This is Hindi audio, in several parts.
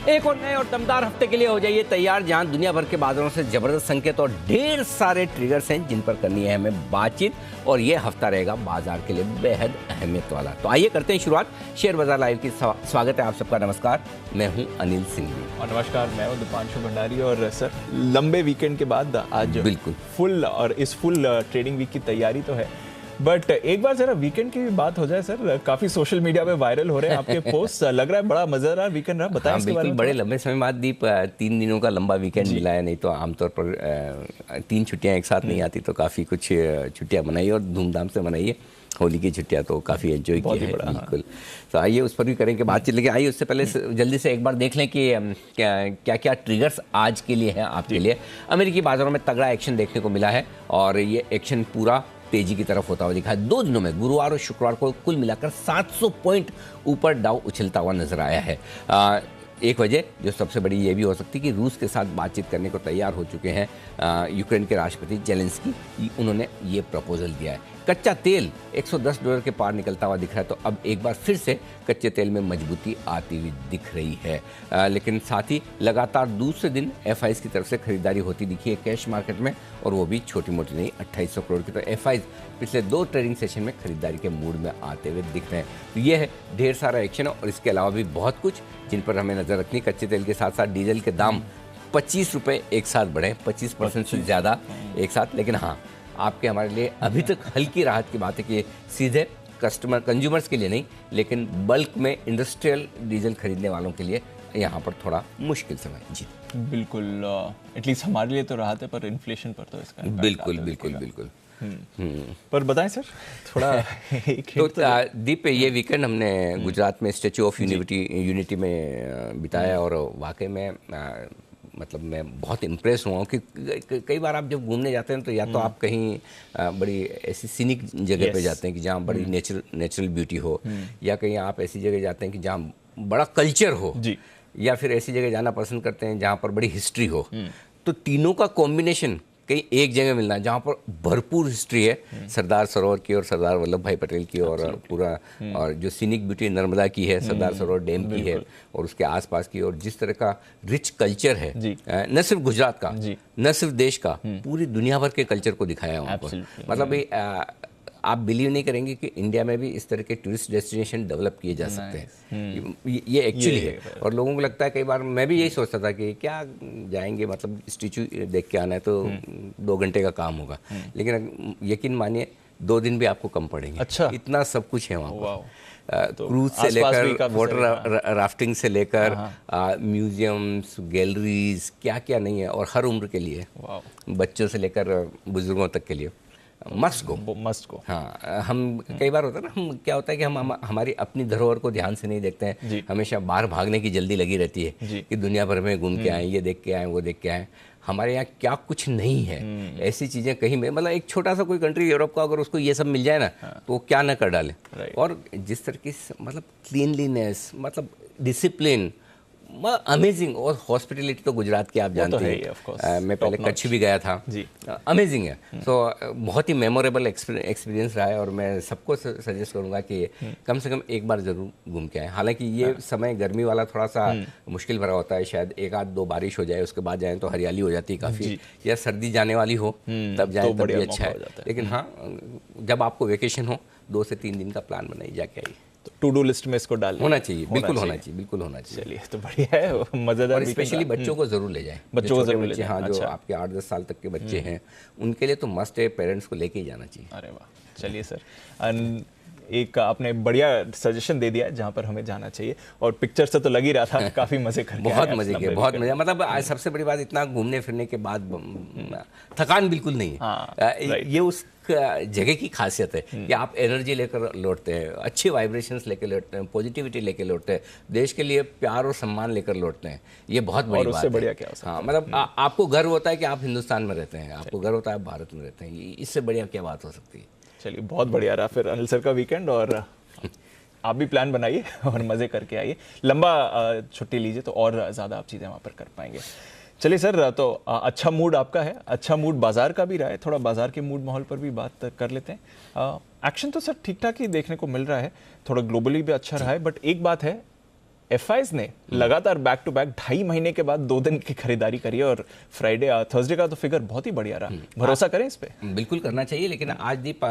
एक और नए और दमदार हफ्ते के लिए हो जाइए तैयार, जहां दुनिया भर के बाजारों से जबरदस्त संकेत और ढेर सारे ट्रिगर्स हैं जिन पर करनी है हमें बातचीत। और ये हफ्ता रहेगा बाजार के लिए बेहद अहमियत वाला। तो आइए करते हैं शुरुआत शेयर बाजार लाइव की। स्वागत है आप सबका। नमस्कार, मैं हूं अनिल सिंह और नमस्कार, मैं हूं दीपांशु भंडारी। और सर, लंबे वीकेंड के बाद आज बिल्कुल फुल और इस फुल ट्रेडिंग वीक की तैयारी तो है, बट एक बार जरा वीकेंड की भी बात हो जाए सर। काफी सोशल मीडिया पे वायरल हो रहे हैं आपके पोस्ट, लग रहा है बड़ा मजेदार वीकेंड रहा। बताएं इसके बारे में। बड़े लंबे समय बाद दीप 3 दिनों का लंबा वीकेंड मिला है। नहीं तो आमतौर पर 3 छुट्टियां एक साथ नहीं आती, तो काफ़ी कुछ छुट्टियां मनाई और धूमधाम से मनाई है। होली की छुट्टियां तो काफ़ी एंजॉय की है। बिल्कुल, तो आइए उस पर भी करेंगे बातचीत। लेकिन आइए उससे पहले जल्दी से एक बार देख लें कि क्या क्या ट्रिगर्स आज के लिए हैं आपके लिए। अमेरिकी बाजारों में तगड़ा एक्शन देखने को मिला है और ये एक्शन पूरा तेजी की तरफ होता हुआ दिखा है। 2 दिनों में गुरुवार और शुक्रवार को कुल मिलाकर 700 पॉइंट ऊपर डाउ उछलता हुआ नजर आया है। एक वजह जो सबसे बड़ी ये भी हो सकती है कि रूस के साथ बातचीत करने को तैयार हो चुके हैं यूक्रेन के राष्ट्रपति जेलेंस्की। उन्होंने ये प्रपोजल दिया है। कच्चा तेल $110 के पार निकलता हुआ दिख रहा है, तो अब एक बार फिर से कच्चे तेल में मजबूती आती हुई दिख रही है। लेकिन साथ ही लगातार दूसरे दिन एफआईज की तरफ से खरीदारी होती दिखी है कैश मार्केट में, और वो भी छोटी मोटी नहीं, 2800 करोड़ की। तो एफआईज पिछले 2 ट्रेडिंग सेशन में खरीदारी के मूड में आते हुए दिख रहे हैं। तो ये है ढेर सारा एक्शन, और इसके अलावा भी बहुत कुछ जिन पर हमें नजर रखनी। कच्चे तेल के साथ साथ डीजल के दाम 25 रुपये एक साथ बढ़े, 25% से ज़्यादा एक साथ। लेकिन हाँ, आपके हमारे लिए अभी तक हल्की राहत की बात है कि सीधे कंज्यूमर्स के लिए नहीं, लेकिन बल्क में इंडस्ट्रियल डीजल खरीदने वालों के लिए यहाँ पर थोड़ा मुश्किल समय। जी बिल्कुल, एटलीस्ट हमारे लिए तो राहत है, पर इन्फ्लेशन पर तो इसका बिल्कुल बिल्कुल बिल्कुल। पर बताएं सर थोड़ा तो दीप, ये वीकेंड हमने गुजरात में स्टैचू ऑफ यूनिटी में बिताया, और वाकई में मतलब मैं बहुत इम्प्रेस हुआ हूँ कि कई बार आप जब घूमने जाते हैं तो या तो आप कहीं बड़ी ऐसी सीनिक जगह पे जाते हैं कि जहाँ बड़ी नेचुरल ब्यूटी हो, या कहीं आप ऐसी जगह जाते हैं कि जहाँ बड़ा कल्चर हो, या फिर ऐसी जगह जाना पसंद करते हैं जहाँ पर बड़ी हिस्ट्री हो। तो तीनों का कॉम्बिनेशन कहीं एक जगह मिलना जहाँ पर भरपूर हिस्ट्री है, सरदार सरोवर की और सरदार वल्लभ भाई पटेल की, और पूरा और जो सीनिक ब्यूटी नर्मदा की है, सरदार सरोवर डैम की है और उसके आसपास की, और जिस तरह का रिच कल्चर है, न सिर्फ गुजरात का, न सिर्फ देश का, पूरी दुनिया भर के कल्चर को दिखाया है वहाँ पर। मतलब आप बिलीव नहीं करेंगे कि इंडिया में भी इस तरह के टूरिस्ट डेस्टिनेशन डेवलप किए जा सकते हैं। ये एक्चुअली है, और लोगों को लगता है, कई बार मैं भी यही सोचता था कि क्या जाएंगे, मतलब स्टैचू देख के आना है तो 2 घंटे का काम होगा। लेकिन यकीन मानिए 2 दिन भी आपको कम पड़ेंगे। अच्छा, इतना सब कुछ है वहाँ पर। क्रूज से लेकर वाटर राफ्टिंग से लेकर म्यूजियम्स, गैलरीज, क्या क्या नहीं है, और हर उम्र के लिए, बच्चों से लेकर बुजुर्गों तक के लिए मस्ट गो। हाँ, हम कई बार होता है ना, हम क्या होता है कि हम हमारी अपनी धरोहर को ध्यान से नहीं देखते हैं। हमेशा बाहर भागने की जल्दी लगी रहती है कि दुनिया भर में घूम के आए, ये देख के आए, वो देख के आए। हमारे यहाँ क्या कुछ नहीं है, ऐसी चीज़ें कहीं में, मतलब एक छोटा सा कोई कंट्री यूरोप का, अगर उसको ये सब मिल जाए ना, तो वो क्या ना कर डाले। और जिस तरह की मतलब क्लीनलीनेस, मतलब डिसिप्लिन, अमेजिंग। और हॉस्पिटलिटी तो गुजरात की आप जानते हैं। मैं पहले कच्छ भी गया था, अमेजिंग है। तो बहुत ही मेमोरेबल एक्सपीरियंस रहा है, और मैं सबको सजेस्ट करूंगा कि कम से कम एक बार जरूर घूम के आए। हालांकि ये समय गर्मी वाला थोड़ा सा मुश्किल भरा होता है, शायद 1-2 बारिश हो जाए उसके बाद जाएं तो हरियाली हो जाती है काफ़ी, या सर्दी जाने वाली हो तब जाएं, तब भी अच्छा है। लेकिन हाँ, जब आपको वेकेशन हो, 2 से 3 दिन का प्लान बनाइए, जाके आइए। टू डू लिस्ट में इसको डाल होना चाहिए, बिल्कुल होना चाहिए, बिल्कुल होना चाहिए। चलिए, तो बढ़िया है, मजेदार। और स्पेशली बच्चों को जरूर ले जाएं, बच्चों को जरूर ले जाएं। हाँ, जो आपके 8-10 साल तक के बच्चे हैं, उनके लिए तो मस्ट है, पेरेंट्स को लेके ही जाना चाहिए। अरे वाह, चलिए सर, एक आपने बढ़िया सजेशन दे दिया जहाँ पर हमें जाना चाहिए, और पिक्चर से तो लग ही रहा था काफी मजे करके, बहुत मजे किए, बहुत मजा। मतलब आज सबसे बड़ी बात, इतना घूमने फिरने के बाद थकान बिल्कुल नहीं है। ये उस जगह की खासियत है कि आप एनर्जी लेकर लौटते हैं, अच्छी वाइब्रेशंस लेकर लौटते हैं, पॉजिटिविटी लेकर लौटते हैं, देश के लिए प्यार और सम्मान लेकर लौटते हैं। ये बहुत बड़ी बात है। बढ़िया क्या हो सकता है? हाँ, मतलब आपको गर्व होता है कि आप हिंदुस्तान में रहते हैं, आपको गर्व होता है आप भारत में रहते हैं। इससे बढ़िया क्या बात हो सकती है। चलिए, बहुत बढ़िया रहा फिर अनिल सर का वीकेंड, और आप भी प्लान बनाइए और मजे करके आइए। लंबा छुट्टी लीजिए तो और ज़्यादा आप चीज़ें वहाँ पर कर पाएंगे। चलिए सर, तो अच्छा मूड आपका है, अच्छा मूड बाजार का भी रहा है। थोड़ा बाजार के मूड माहौल पर भी बात कर लेते हैं। एक्शन तो सर ठीक ठाक ही देखने को मिल रहा है, थोड़ा ग्लोबली भी अच्छा रहा है, बट एक बात है, एफआईज ने लगातार बैक टू बैक 2.5 महीने के बाद 2 दिन की खरीदारी करी है और फ्राइडे थर्सडे का तो फिगर बहुत ही बढ़िया रहा। भरोसा करें इस पे? बिल्कुल करना चाहिए, लेकिन आज दीप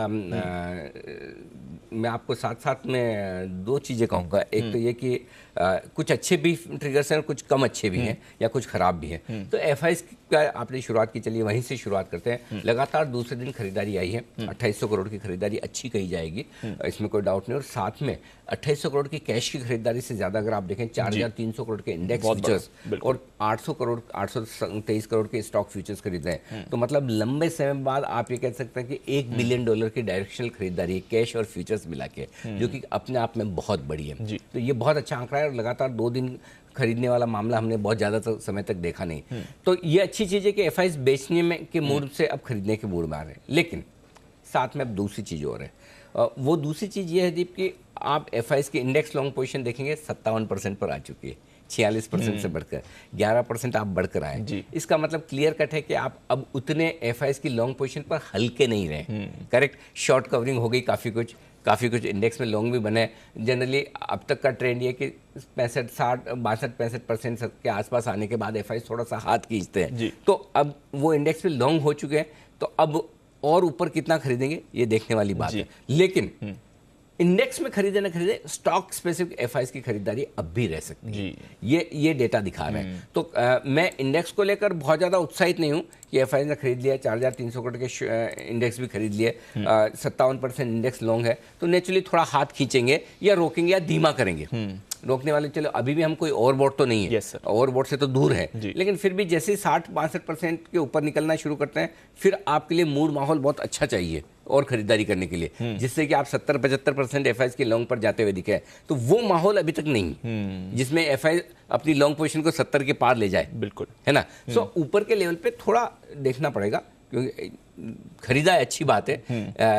मैं आपको साथ साथ में 2 चीज़ें कहूँगा। एक तो ये कि कुछ अच्छे भी ट्रिगर्स हैं और कुछ कम अच्छे भी हैं या कुछ खराब भी हैं। तो एफआईज का आपने शुरुआत की, चलिए वहीं से शुरुआत करते हैं। लगातार दूसरे दिन खरीदारी आई है, 2800 करोड़ की खरीदारी अच्छी कही जाएगी, इसमें कोई डाउट नहीं। और साथ में 2800 करोड़ की कैश की खरीदारी से ज़्यादा अगर आप देखें 4300 करोड़ के इंडेक्स फ्यूचर्स और 823 करोड़ के स्टॉक फ्यूचर्स खरीद रहे हैं। तो मतलब लंबे समय बाद आप ये कह सकते हैं कि $1 बिलियन की डायरेक्शनल खरीदारी है कैश और फ्यूचर्स मिला के, जो कि अपने आप में बहुत बड़ी है। तो ये बहुत अच्छा आंकड़ा है और लगातार 2 दिन खरीदने वाला मामला हमने बहुत ज़्यादा समय तक देखा नहीं। तो ये अच्छी चीज़ है कि एफआईज बेचने में के मूड से अब खरीदने के मूड में आ रहे हैं। लेकिन साथ में अब दूसरी चीज़ और है, वो दूसरी चीज़ ये है दीप कि आप एफआईज की इंडेक्स लॉन्ग पोजीशन देखेंगे 57% पर आ चुकी है, 46% से बढ़कर 11% आप बढ़कर आए। इसका मतलब क्लियर कट है कि आप अब उतने एफआईज की लॉन्ग पोजीशन पर हल्के नहीं रहे। करेक्ट, शॉर्ट कवरिंग हो गई, काफ़ी कुछ इंडेक्स में लॉन्ग भी बने। जनरली अब तक का ट्रेंड ये कि 65% के आसपास आने के बाद एफआईज थोड़ा सा हाथ खींचते हैं। तो अब वो इंडेक्स में लॉन्ग हो चुके हैं, तो अब और ऊपर कितना खरीदेंगे ये देखने वाली बात है। लेकिन इंडेक्स में खरीदे ना खरीदे, स्टॉक स्पेसिफिक एफआईज की खरीदारी अब भी रह सकती है। ये डेटा दिखा रहे हैं। तो मैं इंडेक्स को लेकर बहुत ज़्यादा उत्साहित नहीं हूँ कि एफआईज ने खरीद लिया, 4300 करोड़ के इंडेक्स भी खरीद लिए, 57% इंडेक्स लॉन्ग है, तो नेचुरली थोड़ा हाथ खींचेंगे या रोकेंगे या धीमा करेंगे। रोकने वाले, चलो अभी भी हम कोई ओवरबॉट तो नहीं है, ओवरबॉट से तो दूर है, लेकिन फिर भी जैसे 60-62% के ऊपर निकलना शुरू करते हैं, फिर आपके लिए मूड माहौल बहुत अच्छा चाहिए और खरीदारी करने के लिए, जिससे कि आप 70-75% एफआईज के लॉन्ग पर जाते हुए दिखे। तो वो माहौल अभी तक नहीं जिसमें एफआईज अपनी लॉन्ग पोजीशन को 70 के पार ले जाए, बिल्कुल, है ना। सो ऊपर के लेवल पे थोड़ा देखना पड़ेगा, क्योंकि खरीदा है अच्छी बात है,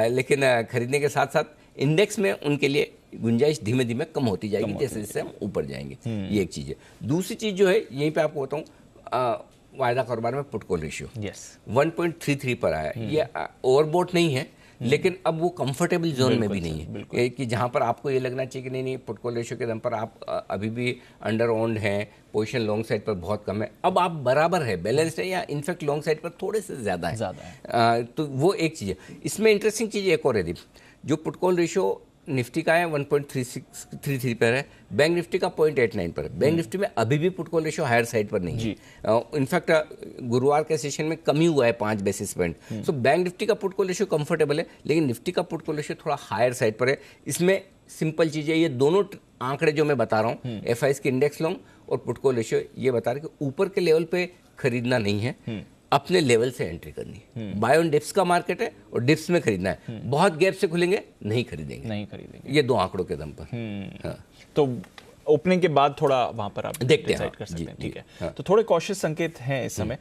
लेकिन खरीदने के साथ साथ इंडेक्स में उनके लिए गुंजाइश धीमे धीमे कम होती जाएगी जैसे जैसे हम ऊपर जाएंगे। ये एक चीज़ है। दूसरी चीज़ जो है, यहीं पे आपको बताऊँ, वायदा कारोबार में पुट कॉल रेशियो 1.33 पर आया। ये ओवरबोट नहीं है, लेकिन अब वो कंफर्टेबल जोन में भी नहीं है कि जहां पर आपको ये लगना चाहिए कि नहीं नहीं पुट कॉल रेशियो के दम पर आप अभी भी अंडर ओन्ड हैं, पोजीशन लॉन्ग साइड पर बहुत कम है। अब आप बराबर है, बैलेंस्ड है, या इनफैक्ट लॉन्ग साइड पर थोड़े से ज़्यादा है। तो वो एक चीज़ है। इसमें इंटरेस्टिंग चीज़ एक और है दीप, जो पुट कॉल रेशियो निफ्टी का है 1.33 पर है, बैंक निफ्टी का 0.89 पर है। बैंक निफ्टी में अभी भी put call ratio higher side पर नहीं है। इनफैक्ट गुरुवार के सेशन में कमी हुआ है 5 basis point. So bank Nifty का पुट कॉल रेशियो कंफर्टेबल है, लेकिन निफ्टी का पुट कॉल रेशियो थोड़ा हायर साइड पर है। इसमें सिंपल चीज़ है, ये दोनों आंकड़े जो मैं बता रहा हूँ, एफआईज के इंडेक्स लॉन्ग और पुट कॉल रेशियो, ये बता रहे कि ऊपर के लेवल पे खरीदना नहीं है, अपने लेवल से एंट्री करनी है। बाय ऑन डिप्स का मार्केट है और डिप्स में खरीदना है। बहुत गैप से खुलेंगे नहीं खरीदेंगे। ये 2 आंकड़ों के दम पर। हाँ। तो ओपनिंग के बाद थोड़ा वहां पर आप डिसाइड कर सकते हैं। ठीक है। हाँ। तो थोड़े कॉशियस संकेत हैं इस समय।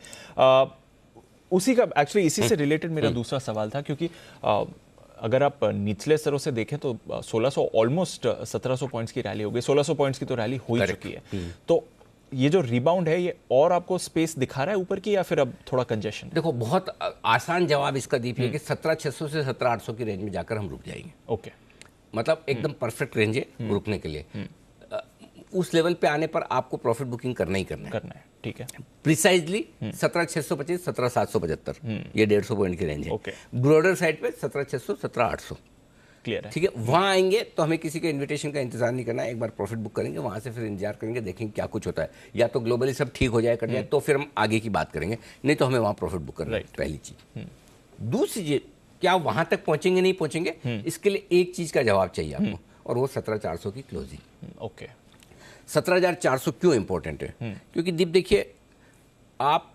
उसी का एक्चुअली इसी से रिलेटेड मेरा दूसरा सवाल था, क्योंकि अगर आप निचले स्तरों से देखें तो 1600 ऑलमोस्ट 1700 पॉइंट्स की रैली हो गई, 1600 पॉइंट्स की तो रैली हो ही चुकी है। तो ये जो रिबाउंड है, ये और आपको स्पेस दिखा रहा है ऊपर की, या फिर अब थोड़ा कंजेशन? देखो, बहुत आसान जवाब इसका दीप है कि 17600 से 17800 की रेंज में जाकर हम रुक जाएंगे। ओके, मतलब एकदम परफेक्ट रेंज है रुकने के लिए। उस लेवल पे आने पर आपको प्रॉफिट बुकिंग करना है। ठीक है। प्रिसाइजली 17625, 17775, ये 150 पॉइंट की रेंज है। ब्रॉडर साइड पे 17600, 17800 क्लियर है। ठीक है। वहां आएंगे तो हमें किसी के इनविटेशन का इंतजार नहीं करना है, एक बार प्रॉफिट बुक करेंगे, वहां से फिर इंतजार करेंगे, देखेंगे क्या कुछ होता है। या तो ग्लोबली सब ठीक हो जाए, कट जाए, तो फिर हम आगे की बात करेंगे, नहीं तो हमें वहां प्रॉफिट बुक करना है, पहली चीज। दूसरी चीज, क्या वहां तक पहुंचेंगे नहीं पहुंचेंगे, इसके लिए एक चीज का जवाब चाहिए आपको, और वो 17400 की क्लोजिंग। ओके, 17400 क्यों इंपॉर्टेंट है? क्योंकि दीप देखिए, आप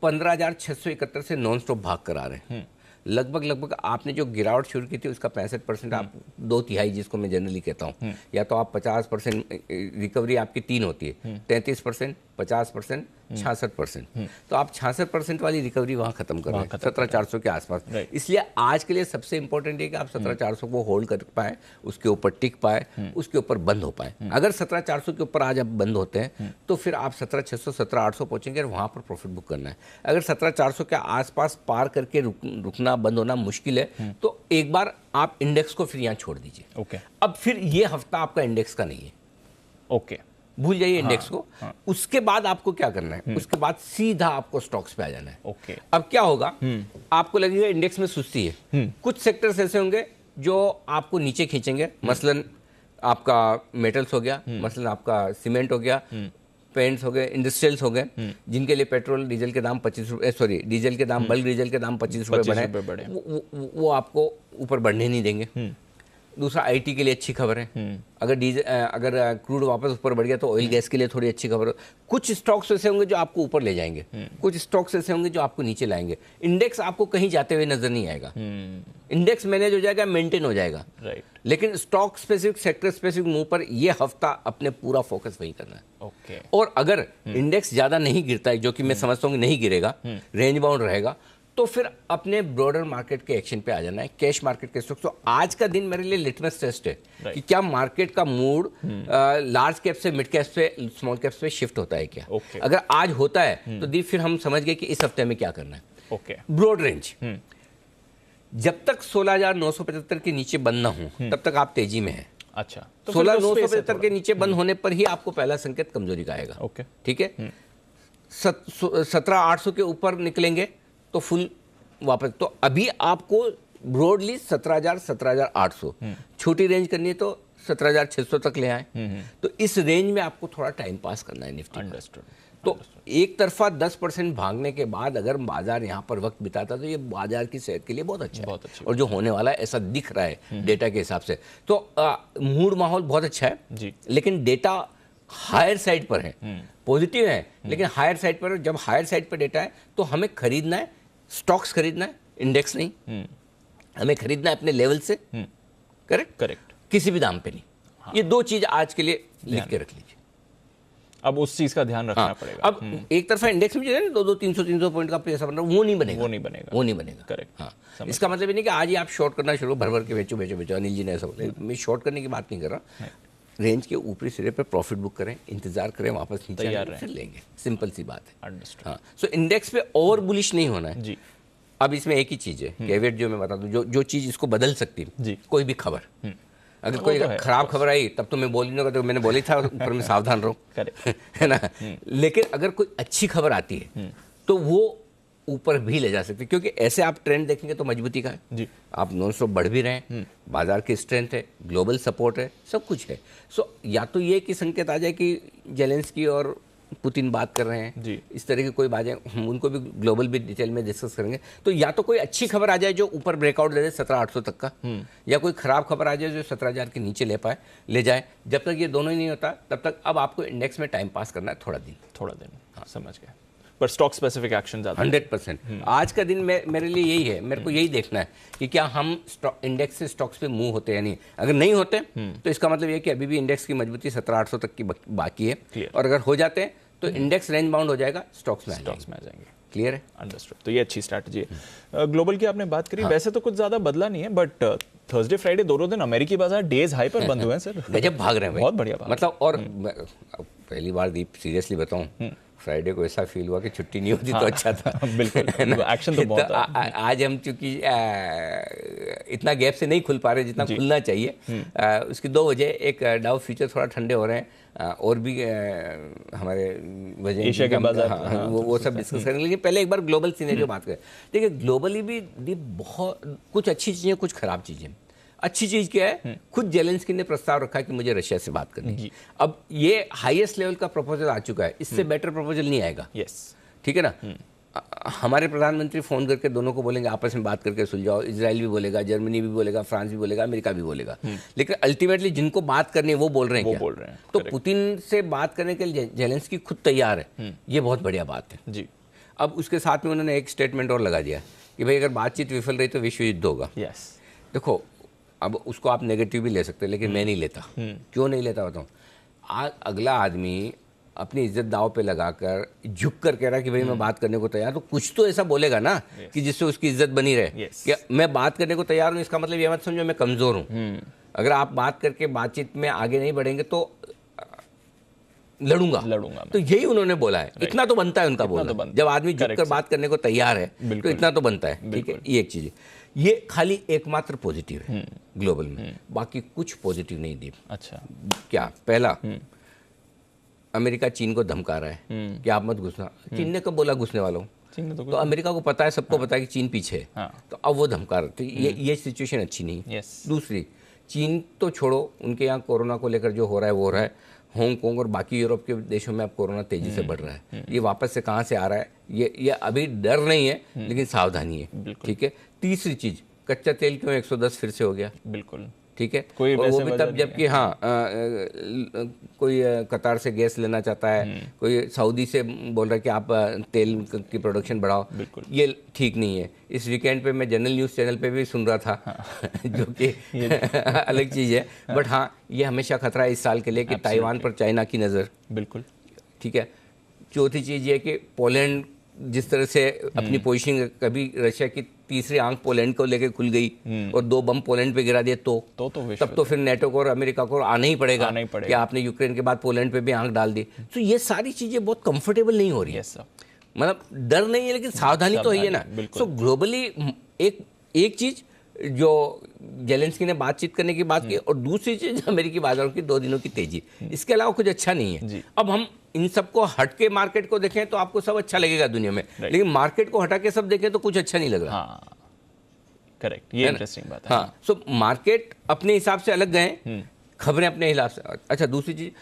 15671 से नॉन स्टॉप भाग कर आ रहे हैं। लगभग आपने जो गिरावट शुरू की थी उसका 65% आप 2/3, जिसको मैं जनरली कहता हूँ, या तो आप 50% रिकवरी आपकी 3 होती है, 33%, 50%, 66%। तो आप 66% वाली रिकवरी वहाँ खत्म कर रहे हैं 17400 के आसपास। इसलिए आज के लिए सबसे इंपॉर्टेंट है कि आप 17400 को होल्ड कर पाए, उसके ऊपर टिक पाए, उसके ऊपर बंद हो पाए। अगर 17400 के ऊपर आज आप बंद होते हैं तो फिर आप 17600, 17800 पहुंचेंगे और वहाँ पर प्रॉफिट बुक करना है। अगर 17400 के आसपास पार करके रुकना, बंद होना मुश्किल है, तो एक बार आप इंडेक्स को फिर यहाँ छोड़ दीजिए। ओके, अब फिर ये हफ्ता आपका इंडेक्स का नहीं है, ओके, भूल जाइए इंडेक्स को। उसके बाद आपको क्या करना है, उसके बाद सीधा आपको स्टॉक्स पे आ जाना है। ओके, अब क्या होगा, आपको लगेगा इंडेक्स में सुस्ती है, कुछ सेक्टर्स ऐसे होंगे जो आपको नीचे खींचेंगे, मसलन आपका मेटल्स हो गया, मसलन आपका सीमेंट हो गया, पेंट्स हो गए, इंडस्ट्रियल्स हो गए, जिनके लिए पेट्रोल डीजल के दाम 25 रुपये, सॉरी डीजल के दाम, बल्क डीजल के दाम 25 रुपये बढ़े, वो आपको ऊपर बढ़ने नहीं देंगे। दूसरा आईटी के लिए अच्छी खबर है, अगर क्रूड वापस ऊपर बढ़ गया तो ऑयल गैस के लिए थोड़ी अच्छी खबर है। कुछ स्टॉक्स ऐसे होंगे जो आपको ऊपर ले जाएंगे, कुछ स्टॉक्स ऐसे होंगे जो आपको नीचे लाएंगे। इंडेक्स आपको कहीं जाते हुए नजर नहीं आएगा, इंडेक्स मैनेज हो जाएगा, मेंटेन हो जाएगा, राइट। लेकिन stock specific, sector specific move पर ये हफ्ता अपने पूरा फोकस वही करना है। ओके, और अगर इंडेक्स ज्यादा नहीं गिरता है, जो कि मैं समझता हूँ कि नहीं गिरेगा, रेंज बाउंड रहेगा, तो फिर अपने ब्रॉडर मार्केट के एक्शन पे आ जाना है, कैश मार्केट के स्टॉक्स। तो आज का दिन मेरे लिए लिटमस टेस्ट है कि क्या मार्केट का मूड लार्ज कैप से मिड कैप से स्मॉल कैप पे शिफ्ट होता है क्या। अगर आज होता है तो दी फिर हम समझ गए कि इस हफ्ते में क्या करना है। ओके, ब्रॉड रेंज, जब तक 16,975 के नीचे बंद ना हो तब तक आप तेजी में हैं। अच्छा, तो 16,975 के नीचे बंद होने पर ही आपको पहला संकेत कमजोरी का आएगा। ओके, ठीक है, 17,800 के ऊपर निकलेंगे तो फुल वापस। तो अभी आपको ब्रॉडली 17,000, 17,800 छोटी रेंज करनी है तो 17,600 तक ले आए। तो इस रेंज में आपको थोड़ा टाइम पास करना है निफ्टी। अंडरस्टूड। तो एक तरफा 10% भागने के बाद अगर बाजार यहाँ पर वक्त बिताता तो ये बाजार की सेहत के लिए बहुत अच्छा है, बहुत अच्छी और जो होने वाला है ऐसा दिख रहा है डेटा के हिसाब से। तो मूड माहौल बहुत अच्छा है जी, लेकिन डेटा हायर साइड पर है, पॉजिटिव है, लेकिन हायर साइड पर। जब हायर साइड पर डेटा है तो हमें खरीदना है, स्टॉक्स खरीदना है, इंडेक्स नहीं। हमें खरीदना है अपने लेवल से, करेक्ट, किसी भी दाम पे नहीं। ये दो चीज आज के लिए लिख के रख लीजिए। अब उस चीज का ध्यान रखना पड़ेगा। अब एक तरफा इंडेक्स में जो है ना 200, 300 पॉइंट का पैसा बन रहा है, वो नहीं बनेगा। करेक्ट। हाँ, इसका मतलब ये नहीं कि आज ही आप शॉर्ट करना शुरू भर भर के बेचो। अनिल जी ने ऐसा बोला, मैं शॉर्ट करने की बात नहीं कर रहा। रेंज के ऊपरी सिरे पे प्रॉफिट बुक करें, इंतजार करें, वापस नीचे तैयार फिर लेंगे, सिंपल सी बात है। अंडरस्टूड। हाँ, सो इंडेक्स पे ओवर बुलिश नहीं होना है जी। अब इसमें एक ही चीज है, कैवेट जो मैं बता दूं, जो चीज इसको बदल सकती है, कोई भी खबर, अगर कोई खराब खबर आई तब तो मैं बोल नहीं, तो मैंने बोली था ऊपर में सावधान रहो, है ना। लेकिन अगर कोई अच्छी खबर आती है तो वो ऊपर भी ले जा सकते, क्योंकि ऐसे आप ट्रेंड देखेंगे तो मजबूती का है जी। आप नॉन स्टॉप बढ़ भी रहे हैं, बाजार की स्ट्रेंथ है, ग्लोबल सपोर्ट है, सब कुछ है। सो या तो ये कि संकेत आ जाए कि जेलेंस्की और पुतिन बात कर रहे हैं जी। इस तरह की कोई बातें, हम उनको भी ग्लोबल भी डिटेल में डिस्कस करेंगे। तो या तो कोई अच्छी खबर आ जाए जो ऊपर ब्रेकआउट दे दे 17,800 तक का, या कोई खराब खबर आ जाए जो 17,000 के नीचे ले जाए। जब तक ये दोनों ही नहीं होता तब तक अब आपको इंडेक्स में टाइम पास करना है, थोड़ा दिन। हाँ, समझ गए। पर स्टॉक स्पेसिफिक एक्शन 100%। आज का दिन मेरे लिए यही है, मेरे को यही देखना है कि क्या हम इंडेक्स से स्टॉक्स पे मूव होते हैं या नहीं। अगर नहीं होते तो इसका मतलब ये कि अभी भी इंडेक्स की मजबूती 17,800 तक की बाकी है, और अगर हो जाते हैं तो इंडेक्स रेंज बाउंड हो जाएगा, स्टॉक्स में आ जाएंगे। क्लियर है? अंडरस्टूड। तो ये अच्छी स्ट्रैटेजी है। ग्लोबल की आपने बात करी, वैसे तो कुछ ज्यादा बदला नहीं है, बट थर्सडे फ्राइडे दोनों दिन अमेरिकी बाजार डेज हाई पर बंद हुए हैं सर। गजब भाग रहे हैं भाई, बहुत बढ़िया भाग। मतलब। और पहली बार दीप सीरियसली बताऊं, फ्राइडे को ऐसा फील हुआ कि छुट्टी नहीं होती तो अच्छा था। बिल्कुल, एक्शन तो बहुत है। आज हम चूंकि इतना गैप से नहीं खुल पा रहे जितना खुलना चाहिए, उसकी दो वजह, एक डाउ फ्यूचर थोड़ा ठंडे हो रहे हैं, और भी हमारे वजह एशिया के बाजार, वो सब डिस्कस करेंगे। लेकिन पहले एक बार ग्लोबल सिनेरियो बात करें। देखिए ग्लोबली भी बहुत कुछ अच्छी चीज़ें, कुछ खराब चीज़ें। अच्छी चीज क्या है, खुद जेलेंस्की ने प्रस्ताव रखा कि मुझे रशिया से बात करनी है। अब ये हाईएस्ट लेवल का प्रपोजल आ चुका है, इससे बेटर प्रपोजल नहीं आएगा। यस, ठीक है ना। हमारे प्रधानमंत्री फोन करके दोनों को बोलेंगे आपस में बात करके सुलझाओ, इजराइल भी बोलेगा, जर्मनी भी बोलेगा, फ्रांस भी बोलेगा, अमेरिका भी बोलेगा, लेकिन अल्टीमेटली जिनको बात करनी है वो बोल रहे हैं क्या? तो पुतिन से बात करने के लिए जेलेंस्की खुद तैयार है, ये बहुत बढ़िया बात है जी। अब उसके साथ में उन्होंने एक स्टेटमेंट और लगा दिया कि भाई अगर बातचीत विफल रही तो विश्व युद्ध होगा। यस, देखो अब उसको आप नेगेटिव भी ले सकते हैं, लेकिन मैं नहीं लेता। क्यों नहीं लेता बताऊँ। अगला आदमी अपनी इज्जत दाव पे लगाकर झुक कर कह रहा कि भाई मैं बात करने को तैयार, तो कुछ तो ऐसा बोलेगा ना कि जिससे उसकी इज्जत बनी रहे। कि मैं बात करने को तैयार हूँ, इसका मतलब ये मत समझो मैं कमजोर हूँ। अगर आप बात करके बातचीत में आगे नहीं बढ़ेंगे तो लड़ूंगा। तो यही उन्होंने बोला है, इतना तो बनता है उनका बोलना। जब आदमी झुककर बात करने को तैयार है तो इतना तो बनता है। ठीक है, ये एक चीज है। ये खाली एकमात्र पॉजिटिव है ग्लोबल में, बाकी कुछ पॉजिटिव नहीं दी। अच्छा, क्या? पहला, अमेरिका चीन को धमका रहा है कि आप मत घुसना। चीन ने कब बोला घुसने वालों? चीन तो अमेरिका को पता है, सबको पता है कि चीन पीछे है। हाँ। तो अब वो धमका रहे। तो ये सिचुएशन अच्छी नहीं। यस। दूसरी, चीन तो छोड़ो, उनके यहाँ कोरोना को लेकर जो हो रहा है वो हो रहा है। हांगकांग और बाकी यूरोप के देशों में अब कोरोना तेजी से बढ़ रहा है। ये वापस से कहाँ से आ रहा है, ये अभी डर नहीं है, लेकिन सावधानी है। ठीक है। तीसरी चीज, कच्चा तेल क्यों 110 फिर से हो गया? बिल्कुल ठीक है। कोई और वो वैसे भी वजह तब जबकि हाँ कोई कतार से गैस लेना चाहता है, कोई सऊदी से बोल रहा है कि आप तेल की प्रोडक्शन बढ़ाओ। बिल्कुल। ये ठीक नहीं है। इस वीकेंड पे मैं जनरल न्यूज़ चैनल पे भी सुन रहा था। हाँ। जो कि अलग चीज़ है। बट हाँ, ये हमेशा खतरा है इस साल के लिए कि ताइवान पर चाइना की नज़र। बिल्कुल। ठीक है। चौथी चीज़ ये कि पोलैंड जिस तरह से अपनी पोजीशनिंग, कभी रशिया की तीसरी आंख पोलैंड को लेकर खुल गई और 2 बम पोलैंड पे गिरा दिए, तो तब तो फिर नेटो को और अमेरिका को आना ही पड़ेगा कि आपने यूक्रेन के बाद पोलैंड पे भी आंख डाल दी। तो ये सारी चीज़ें बहुत कंफर्टेबल नहीं हो रही है। मतलब डर नहीं है, लेकिन सावधानी तो है ना। सो ग्लोबली एक चीज़ जो जेलेंस्की ने बातचीत करने की बात की, और दूसरी चीज अमेरिकी बाजारों की 2 दिनों की तेजी, इसके अलावा कुछ अच्छा नहीं है। अब हम इन सबको हट के मार्केट को देखें तो आपको सब अच्छा लगेगा दुनिया में, लेकिन मार्केट को हटा के सब देखें तो कुछ अच्छा नहीं लग रहा। हाँ, करेक्ट, ये इंटरेस्टिंग बात है। हाँ, सो मार्केट अपने हिसाब से अलग गए, खबरें अपने हिसाब से। अच्छा, दूसरी चीज,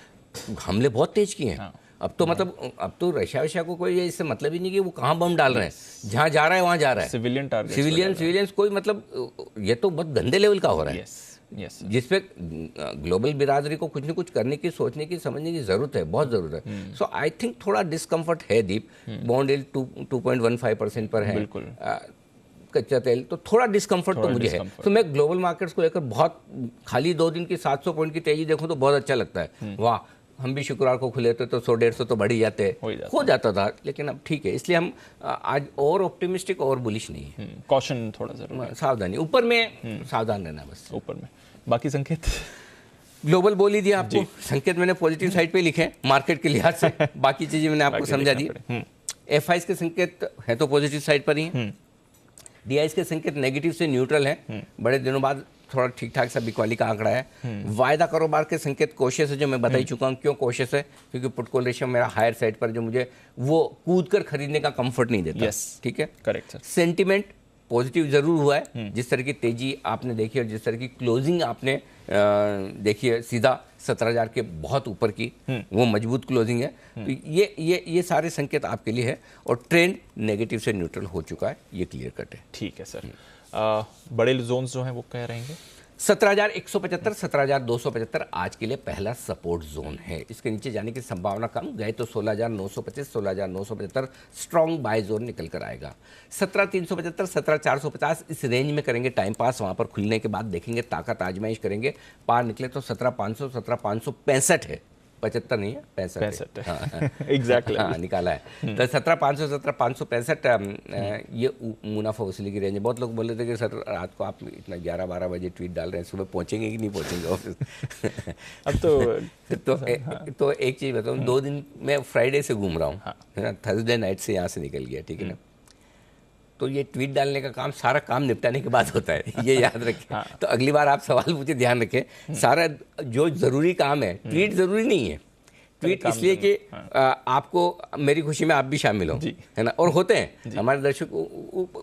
हमले बहुत तेज किए हैं। अब तो मतलब अब तो रशिया को कोई इससे मतलब ही नहीं कि वो कहाँ बम डाल रहे हैं, जहाँ जा रहा है वहाँ जा रहा है। सिविलियन टारगेट, सिविलियंस कोई मतलब, ये तो बहुत गंदे लेवल का हो रहा है। जिसपे ग्लोबल बिरादरी को कुछ न कुछ करने की, सोचने की, समझने की जरूरत है, बहुत जरूरत है। सो आई थिंक थोड़ा डिस्कम्फर्ट है दीप। बॉन्ड यील्ड 2.15% पर है। बिल्कुल। कच्चा तेल तो थोड़ा डिस्कम्फर्ट तो मुझे है। तो मैं ग्लोबल मार्केट्स को लेकर बहुत, खाली 2 दिन की 700 पॉइंट की तेजी देखूं तो बहुत अच्छा लगता है। वाह, हम भी शुक्रवार को खुले थे तो 100-150 तो बढ़ ही जाते, हो जाता था। लेकिन अब ठीक है, इसलिए हम आज और ऑप्टिमिस्टिक और बुलिश नहीं है। कॉशन थोड़ा जरूर, सावधानी, ऊपर में सावधान रहना बस। ऊपर में बाकी संकेत ग्लोबल बोल ही दिया आपको, संकेत मैंने पॉजिटिव साइड पे लिखे मार्केट के लिहाज से, बाकी चीजें मैंने आपको समझा दी। एफआईज के संकेत है तो पॉजिटिव साइड पर ही, डीआईज के संकेत नेगेटिव से न्यूट्रल है। बड़े दिनों बाद थोड़ा ठीक ठाक सा बिकवाली का आंकड़ा है। वायदा कारोबार के संकेत कोशिश है, जो मैं बता ही चुका हूँ। क्यों कोशिश है? क्योंकि पुट कॉल रेशियो मेरा हायर साइड पर, जो मुझे वो कूद कर खरीदने का कंफर्ट नहीं देता। ठीक है, करेक्ट सर। सेंटिमेंट पॉजिटिव जरूर हुआ है। जिस तरह की तेजी आपने देखी और जिस तरह की क्लोजिंग आपने देखी है, सीधा 17,000 के बहुत ऊपर की, वो मजबूत क्लोजिंग है। तो ये सारे संकेत आपके लिए है। और ट्रेंड नेगेटिव से न्यूट्रल हो चुका है, ये क्लियर कट है। ठीक है सर। बड़े जोन्स जो हैं वो क्या रहेंगे? 17,175, 17,275 आज के लिए पहला सपोर्ट जोन है। इसके नीचे जाने की संभावना कम, गए तो 16,925, 16,975 स्ट्रॉन्ग बाय जोन निकल कर आएगा। 17,375, 17,450 इस रेंज में करेंगे टाइम पास। वहां पर खुलने के बाद देखेंगे, ताकत आजमाइश करेंगे। पार निकले तो 17,500, 17,565 है, 75 नहीं है, 65 है। एग्जैक्टली हाँ, निकाला है। तो 17,500, 17,565 ये मुनाफा वसूली की रेंज है। बहुत लोग बोल रहे थे कि सर रात को आप इतना 11-12 बजे ट्वीट डाल रहे हैं, सुबह पहुंचेंगे कि नहीं पहुंचेंगे ऑफिस? अब तो एक चीज़ बताऊँ, 2 दिन मैं फ्राइडे से घूम रहा हूँ, है ना, थर्सडे नाइट से यहाँ से निकल गया, ठीक है ना। तो ये ट्वीट डालने का काम, सारा काम निपटाने के बाद होता है, ये याद रखें। तो अगली बार आप सवाल पूछे, ध्यान रखें, सारा जो जरूरी काम है, ट्वीट जरूरी नहीं है। ट्वीट इसलिए कि आपको, मेरी खुशी में आप भी शामिल हो, है ना। और होते हैं हमारे दर्शक,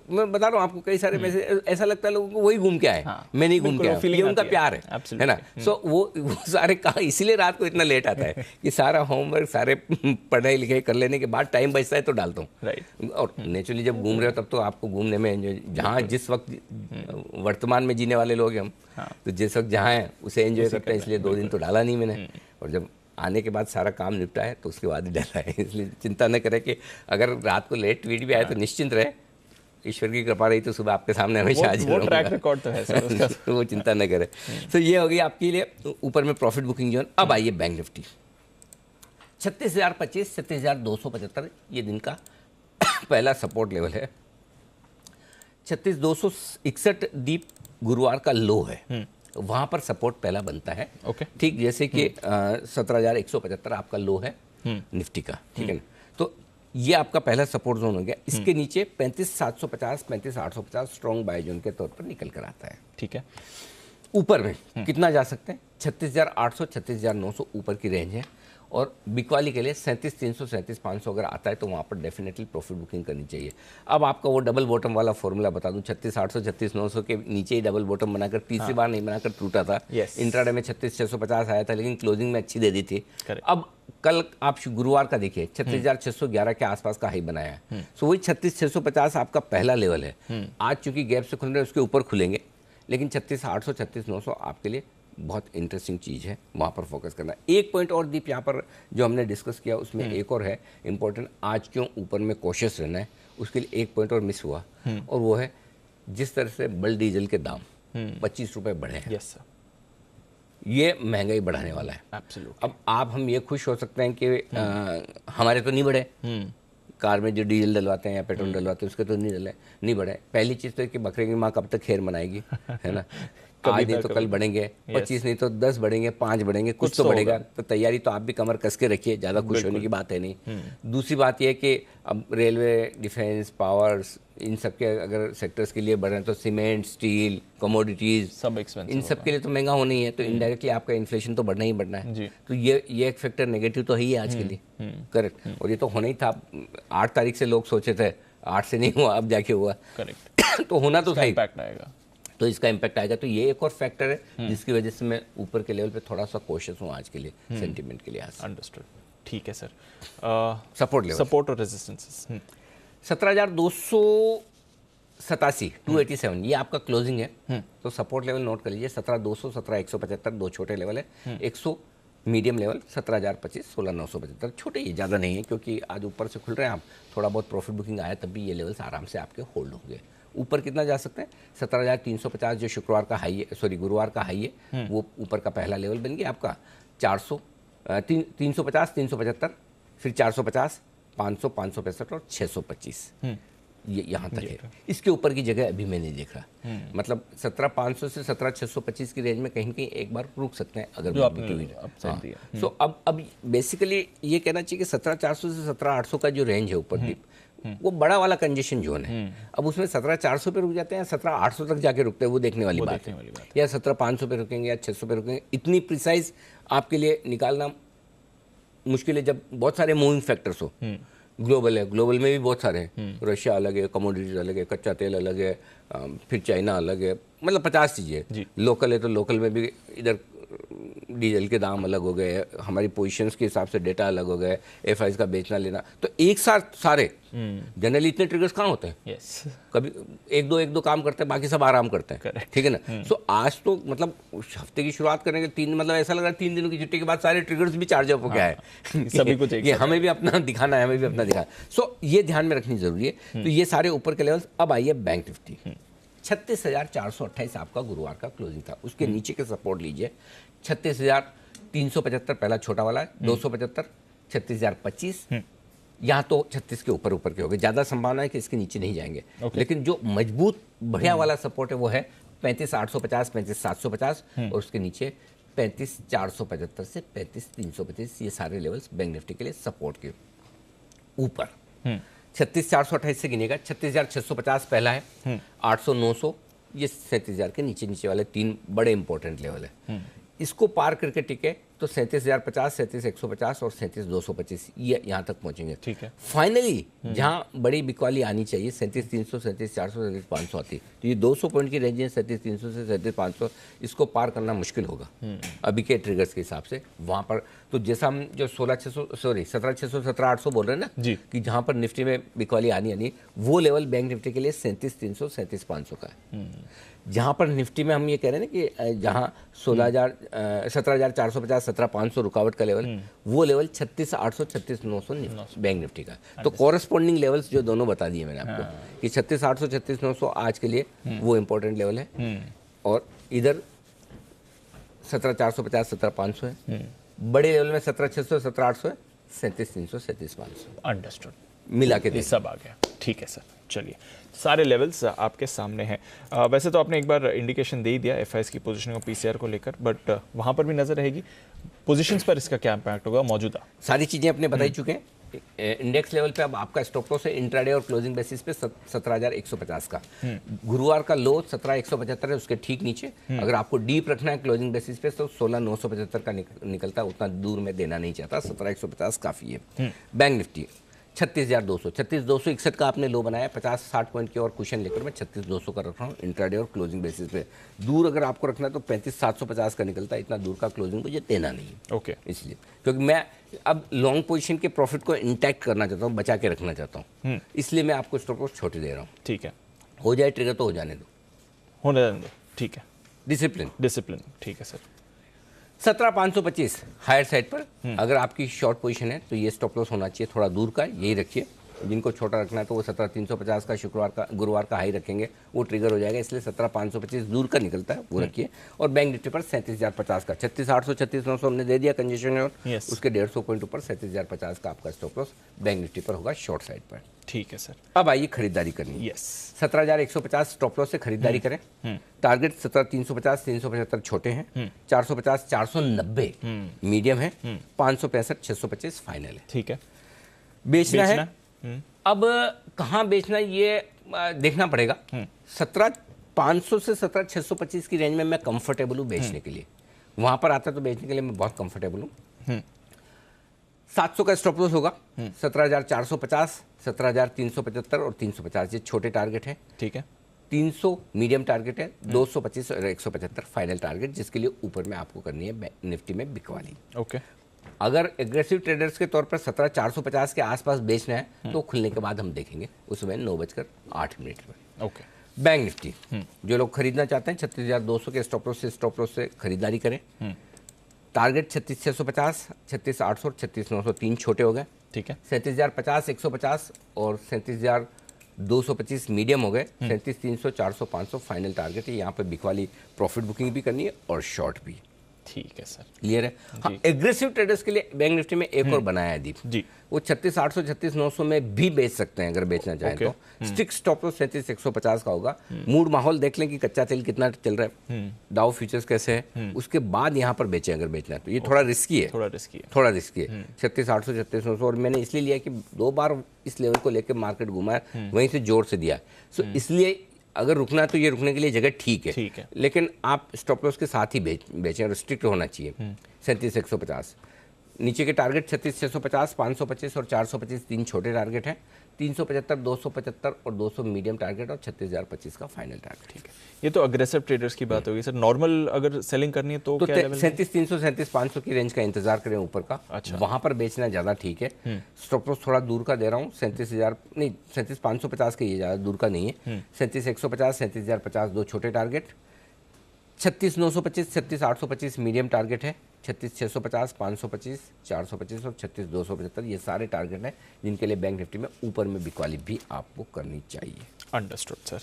मैं बता रहा हूँ आपको, कई सारे मैसेज ऐसा लगता है लोगों को वही घूम के आए, मैं नहीं घूम के आया, ये उनका प्यार है ना। सो वो सारे काम इसीलिए रात को इतना लेट आता है कि सारा होमवर्क, सारे पढ़ाई लिखाई कर लेने के बाद टाइम बचता है तो डालता हूँ। और नेचुरली जब घूम रहे हो तब तो आपको घूमने में एंजॉय, जहाँ जिस वक्त वर्तमान में जीने वाले लोग हैं हम, तो जिस वक्त जहाँ हैं उसे एंजॉय करते हैं, इसलिए 2 दिन तो डाला नहीं मैंने। और जब आने के बाद सारा काम निपटा है तो उसके बाद ही डाला है। इसलिए चिंता न करें कि अगर रात को लेट ट्वीट भी आए तो निश्चिंत रहे, ईश्वर की कृपा रही तो सुबह आपके सामने हमेशा हाजिर रहूंगा। वो ट्रैक रिकॉर्ड तो है सर उसका। तो वो चिंता न करें। तो ये हो गई आपके लिए ऊपर में प्रॉफिट बुकिंग जोन। अब आइए बैंक निफ्टी 36,025, 36,275 ये दिन का पहला सपोर्ट लेवल है। 36,261 दीप गुरुवार का लो है, वहां पर सपोर्ट पहला बनता है। ठीक जैसे कि 17,175 आपका लो है निफ्टी का, ठीक है ना। तो ये आपका पहला सपोर्ट जोन हो गया। इसके नीचे 35,750, 35,850 स्ट्रॉन्ग बाय जोन के तौर पर निकल कर आता है। ठीक है, ऊपर में कितना जा सकते हैं? 36,800, 36,900 ऊपर की रेंज है। और बिकवाली के लिए 37,300 37,500 अगर आता है तो वहाँ पर डेफिनेटली प्रॉफिट बुकिंग करनी चाहिए। अब आपका वो डबल बॉटम वाला फॉर्मूला बता दूं, 36,800 36,900 के नीचे ही डबल बॉटम बनाकर तीसरी बार नहीं बनाकर टूटा था। इंट्राडे में 36,650 आया था, लेकिन क्लोजिंग में अच्छी दे दी थी। अब कल आप गुरुवार का देखिए 36,611 के आसपास का हाई बनाया है। सो वही 36,650 आपका पहला लेवल है। आज चूंकि गैप से खुल रहे हैं उसके ऊपर खुलेंगे, लेकिन 36,800 36,900 आपके लिए बहुत इंटरेस्टिंग चीज़ है, वहाँ पर फोकस करना। एक पॉइंट और दीप यहाँ पर जो हमने डिस्कस किया उसमें एक और है इंपॉर्टेंट, आज क्यों ऊपर में कोशिश रहना है, उसके लिए एक पॉइंट और मिस हुआ और वो है जिस तरह से बल डीजल के दाम 25 रुपये बढ़े हैं। यस सर, ये महंगाई बढ़ाने वाला है। एब्सोल्युटली। अब हम ये खुश हो सकते हैं कि हमारे तो नहीं बढ़े, कार में जो डीजल डलवाते हैं या पेट्रोल डलवाते हैं उसके तो नहीं बढ़े। पहली चीज़ तो है कि बकरे की माँ कब तक खैर मनाएगी, है ना। आज नहीं तो कल बढ़ेंगे, 25 नहीं तो 10 बढ़ेंगे, 5 बढ़ेंगे, कुछ तो बढ़ेगा। तो तैयारी तो आप भी कमर कस के रखिए, ज़्यादा खुश होने की बात है नहीं। दूसरी बात यह है कि अब रेलवे, डिफेंस, पावर्स, इन सब के अगर सेक्टर्स के लिए बढ़ रहे हैं तो सीमेंट, स्टील, कमोडिटीज सब एक्सपेंसिव, इन सब के लिए तो महंगा होना ही है। तो इनडायरेक्टली आपका इन्फ्लेशन तो बढ़ना ही बढ़ना है। तो ये एक फैक्टर नेगेटिव तो है ही आज के लिए, करेक्ट। और ये तो होना ही था। 8 तारीख से लोग सोचे थे, 8 से नहीं हुआ, अब जाके हुआ, करेक्ट। तो होना तो था, इम्पैक्ट आएगा, तो इसका इम्पैक्ट आएगा। तो ये एक और फैक्टर है जिसकी वजह से मैं ऊपर के लेवल पे थोड़ा सा कोशिश हूँ आज के लिए, सेंटीमेंट के लिए। अंडरस्टूड, ठीक है सर। सपोर्ट लेवल, सपोर्ट और रेजिस्टेंसेस 17,287 287 ये आपका क्लोजिंग है। तो सपोर्ट लेवल नोट कर लीजिए, 17,200 17,175 दो छोटे लेवल है, 100 मीडियम लेवल, 17,025 16,975 छोटे, ये ज़्यादा नहीं है क्योंकि आज ऊपर से खुल रहे हैं आप, थोड़ा बहुत प्रॉफिट बुकिंग आया तब भी ये लेवल्स आराम से आपके होल्ड होंगे। ऊपर कितना जा सकते हैं, 17,350 जो शुक्रवार का हाई है, सॉरी गुरुवार का हाई है, वो ऊपर का पहला लेवल बन गया आपका। 350 375, फिर 450 500 565 और 625, ये यहाँ तक है। इसके ऊपर की जगह अभी मैं नहीं देख रहा। मतलब 17,500 से 17,625 की रेंज में कहीं ना कहीं एक बार रुक सकते हैं अगर सो अब बेसिकली ये कहना चाहिए कि 17,400 से 17,800 का जो रेंज है ऊपर डीप, वो बड़ा वाला कंजेशन जोन है। अब उसमें 17,400 पे रुक जाते हैं, 17,800 तक जाके रुकते हैं, वो देखने वाली बात है। या 17,500 पे रुकेंगे या 600 पे रुकेंगे, इतनी प्रिसाइज आपके लिए निकालना मुश्किल है जब बहुत सारे मूविंग फैक्टर्स हो। ग्लोबल है, ग्लोबल में भी बहुत सारे हैं, रशिया अलग है, कमोडिटीज अलग है, कच्चा तेल अलग है, फिर चाइना अलग है, मतलब 50 चीज़ें। लोकल है तो लोकल में भी इधर डीजल के दाम अलग हो गए, हमारी पोजीशंस के हिसाब से डेटा अलग हो गए, एफआईज का बेचना लेना, तो एक साथ सारे जनरली इतने ट्रिगर्स कहाँ होते हैं। कभी एक दो काम करते हैं, बाकी सब आराम करते हैं, ठीक है ना। सो आज तो मतलब हफ्ते की शुरुआत करेंगे 3, मतलब ऐसा लग रहा है 3 दिनों की छुट्टी के बाद सारे ट्रिगर्स भी चार्ज अप हो गया है। सभी कुछ ये हमें भी अपना दिखाना है, हमें भी अपना दिखाना। सो ये ध्यान में रखनी जरूरी है। तो ये सारे ऊपर के लेवल्स। अब आइए बैंक निफ्टी, 36,428 आपका गुरुवार का क्लोजिंग था, उसके नीचे के सपोर्ट लीजिए। 36,375 पहला छोटा वाला है, 275, 36,025, यहाँ तो 36 के ऊपर के हो गए। ज़्यादा संभावना है कि इसके नीचे नहीं जाएंगे। लेकिन जो मजबूत बढ़िया वाला सपोर्ट है वो है 35,850 35,750 और उसके नीचे 35,475 से 35,325। ये सारे लेवल्स बैंक निफ्टी के लिए सपोर्ट के ऊपर। 36,428 से गिनेगा, 36,650 पहला है, 800 900 ये 37,000 के नीचे वाले 3 बड़े इंपॉर्टेंट लेवल है। इसको पार करके टिके तो 37,050 37,150 और 37,225 ये यहाँ तक पहुँचेंगे। ठीक है। फाइनली जहाँ बड़ी बिकवाली आनी चाहिए 37,300 37,400 37,500 आती, तो ये 200 पॉइंट की रेंज है 37,300 से 37,500, इसको पार करना मुश्किल होगा अभी के ट्रिगर्स के हिसाब से। वहाँ पर तो जैसा हम जो 17,600 17,800 बोल रहे हैं ना जी, कि जहाँ पर निफ्टी में बिकवाली आनी वो लेवल बैंक निफ्टी के लिए 37,300 37,500 का है। जहाँ पर निफ्टी में हम ये कह रहे हैं ना कि जहाँ 17,450 17,500 रुकावट का लेवल, वो लेवल 36,800 36,900 बैंक निफ्टी का। तो कॉरेस्पॉन्डिंग लेवल्स जो दोनों बता दिए मैंने आपको कि 36,800 36,900 आज के लिए वो इंपॉर्टेंट लेवल है, और इधर 17,450 17,500 है। बड़े लेवल में 17,600 17,800 है, 37,300 37,500। अंडरस्टूड, मिला के सब आ गया। ठीक है सर, चलिए सारे लेवल्स आपके सामने हैं। वैसे तो आपने एक बार इंडिकेशन दे ही दिया एफआईएस की पोजीशन को पीसीआर को लेकर, बट वहाँ पर भी नजर रहेगी पोजीशंस पर इसका क्या इम्पैक्ट होगा मौजूदा। सारी चीज़ें अपने बता ही चुके हैं। इंडेक्स लेवल पे अब आपका स्टॉप लॉस है इंट्राडे और क्लोजिंग बेसिस पे 17,150 का। गुरुवार का लो 17,175 है, उसके ठीक नीचे। अगर आपको डीप रखना है क्लोजिंग बेसिस पे तो 16,975 का निकलता है, उतना दूर में देना नहीं चाहता, 17,150 काफ़ी है। बैंक निफ्टी 36,200, 36,261 का आपने लो बनाया, 50-60 पॉइंट की और कुशन लेकर मैं 36,200 का रख रहा हूँ इंट्राडे और क्लोजिंग बेसिस पे। दूर अगर आपको रखना है तो 35,750 का निकलता है, इतना दूर का क्लोजिंग मुझे देना नहीं है। ओके, इसलिए क्योंकि मैं अब लॉन्ग पोजीशन के प्रॉफिट को इंटैक्ट करना चाहता हूँ, बचा के रखना चाहता हूँ, इसलिए मैं आपको स्टॉप लॉस छोटे दे रहा हूँ। ठीक है, हो जाए ट्रिगर तो हो जाने दो, होने दो, ठीक है। डिसिप्लिन ठीक है सर। 17,525 हायर साइड पर अगर आपकी शॉर्ट पोजीशन है तो ये स्टॉप लॉस होना चाहिए, थोड़ा दूर का यही रखिए। जिनको छोटा रखना है तो वो 17,350 का गुरुवार का हाई रखेंगे, वो ट्रिगर हो जाएगा, इसलिए 17,525 दूर का निकलता है वो रखिए। और बैंक निफ्टी पर 37,050 का 36,800 36,900 हमने दे दिया कंजेशन और उसके 150 पॉइंट ऊपर 37,050 का आपका स्टॉप लॉस बैंक निफ्टी पर होगा शॉर्ट साइड पर। ठीक है सर। अब आइए खरीदारी करनी। 17,150 स्टॉप लॉस से खरीदारी करें। टारगेट 17,350 375 छोटे हैं, 450 490 मीडियम है, 565 625 फाइनल है। ठीक है, बेचना है। अब कहाँ बेचना ये देखना पड़ेगा। 17,500 से 17,625 की रेंज में मैं कंफर्टेबल हूँ बेचने के लिए, वहां पर आता तो बेचने के लिए मैं बहुत कंफर्टेबल हूँ। 700 का स्टॉप लॉस होगा, 17,450 17,375 और 350 ये छोटे टारगेट है। ठीक है, 300 मीडियम टारगेट है, 225 और 175 फाइनल टारगेट, जिसके लिए ऊपर में आपको करनी है निफ्टी में बिकवाली। ओके, अगर एग्रेसिव ट्रेडर्स के तौर पर 17,450 के आसपास बेचना है तो खुलने के बाद हम देखेंगे, उसमें 9:08 पर। ओके, बैंक निफ्टी जो लोग खरीदना चाहते हैं 36,200 के स्टॉप लॉस से खरीदारी करें। टारगेट 36,650 36,800 और 36,900 तीन छोटे हो गए। ठीक है, 37,050 150 और 37,225 मीडियम हो गए। 37,300 400 500 फाइनल टारगेट है। यहाँ पर बिकवाली प्रॉफिट बुकिंग भी करनी है और शॉर्ट भी। ठीक है सर, क्लियर है। हाँ, एग्रेसिव ट्रेडर्स के लिए बैंक निफ्टी में एक और बनाया है दीप जी, वो 36,800 36,900 में भी बेच सकते हैं अगर बेचना चाहें तो। स्टिक स्टॉप लॉस 37,150 का होगा। मूड माहौल देख लें कि कच्चा तेल कितना चल रहा है, डाउ फ्यूचर्स कैसे है, उसके बाद यहाँ पर बेचें अगर बेचना है तो। ये थोड़ा रिस्की है, थोड़ा रिस्की है। 36,800 36,900 और मैंने इसलिए लिया कि 2 बार इस लेवल को लेकर मार्केट घुमा है, वहीं से जोर से दिया। सो इसलिए अगर रुकना है तो ये रुकने के लिए जगह ठीक है, लेकिन आप स्टॉप लॉस के साथ ही बेचें और स्ट्रिक्ट होना चाहिए। 37,150 नीचे के टारगेट 36,650 525 और 425 तीन छोटे टारगेट हैं। 375 275 और 200 मीडियम टारगेट और 36,025 का फाइनल टारगेट। ठीक है, ये तो अग्रेसिव ट्रेडर्स की बात होगी सर। नॉर्मल अगर सेलिंग करनी है तो क्या लेवल? 37,300 37,500 की रेंज का इंतजार करें ऊपर का। अच्छा, वहां पर बेचना ज़्यादा ठीक है। स्टॉप लॉस थोड़ा दूर का दे रहा हूँ, 37,000 नहीं 37,550 के, ये ज़्यादा दूर का नहीं है। 37,150 37,050 दो छोटे टारगेट, 36,925 36,825 मीडियम टारगेट है, 36,650 525 425 और 36,275 ये सारे टारगेट हैं जिनके लिए बैंक निफ्टी में ऊपर में बिकवाली भी आपको करनी चाहिए। Understood sir.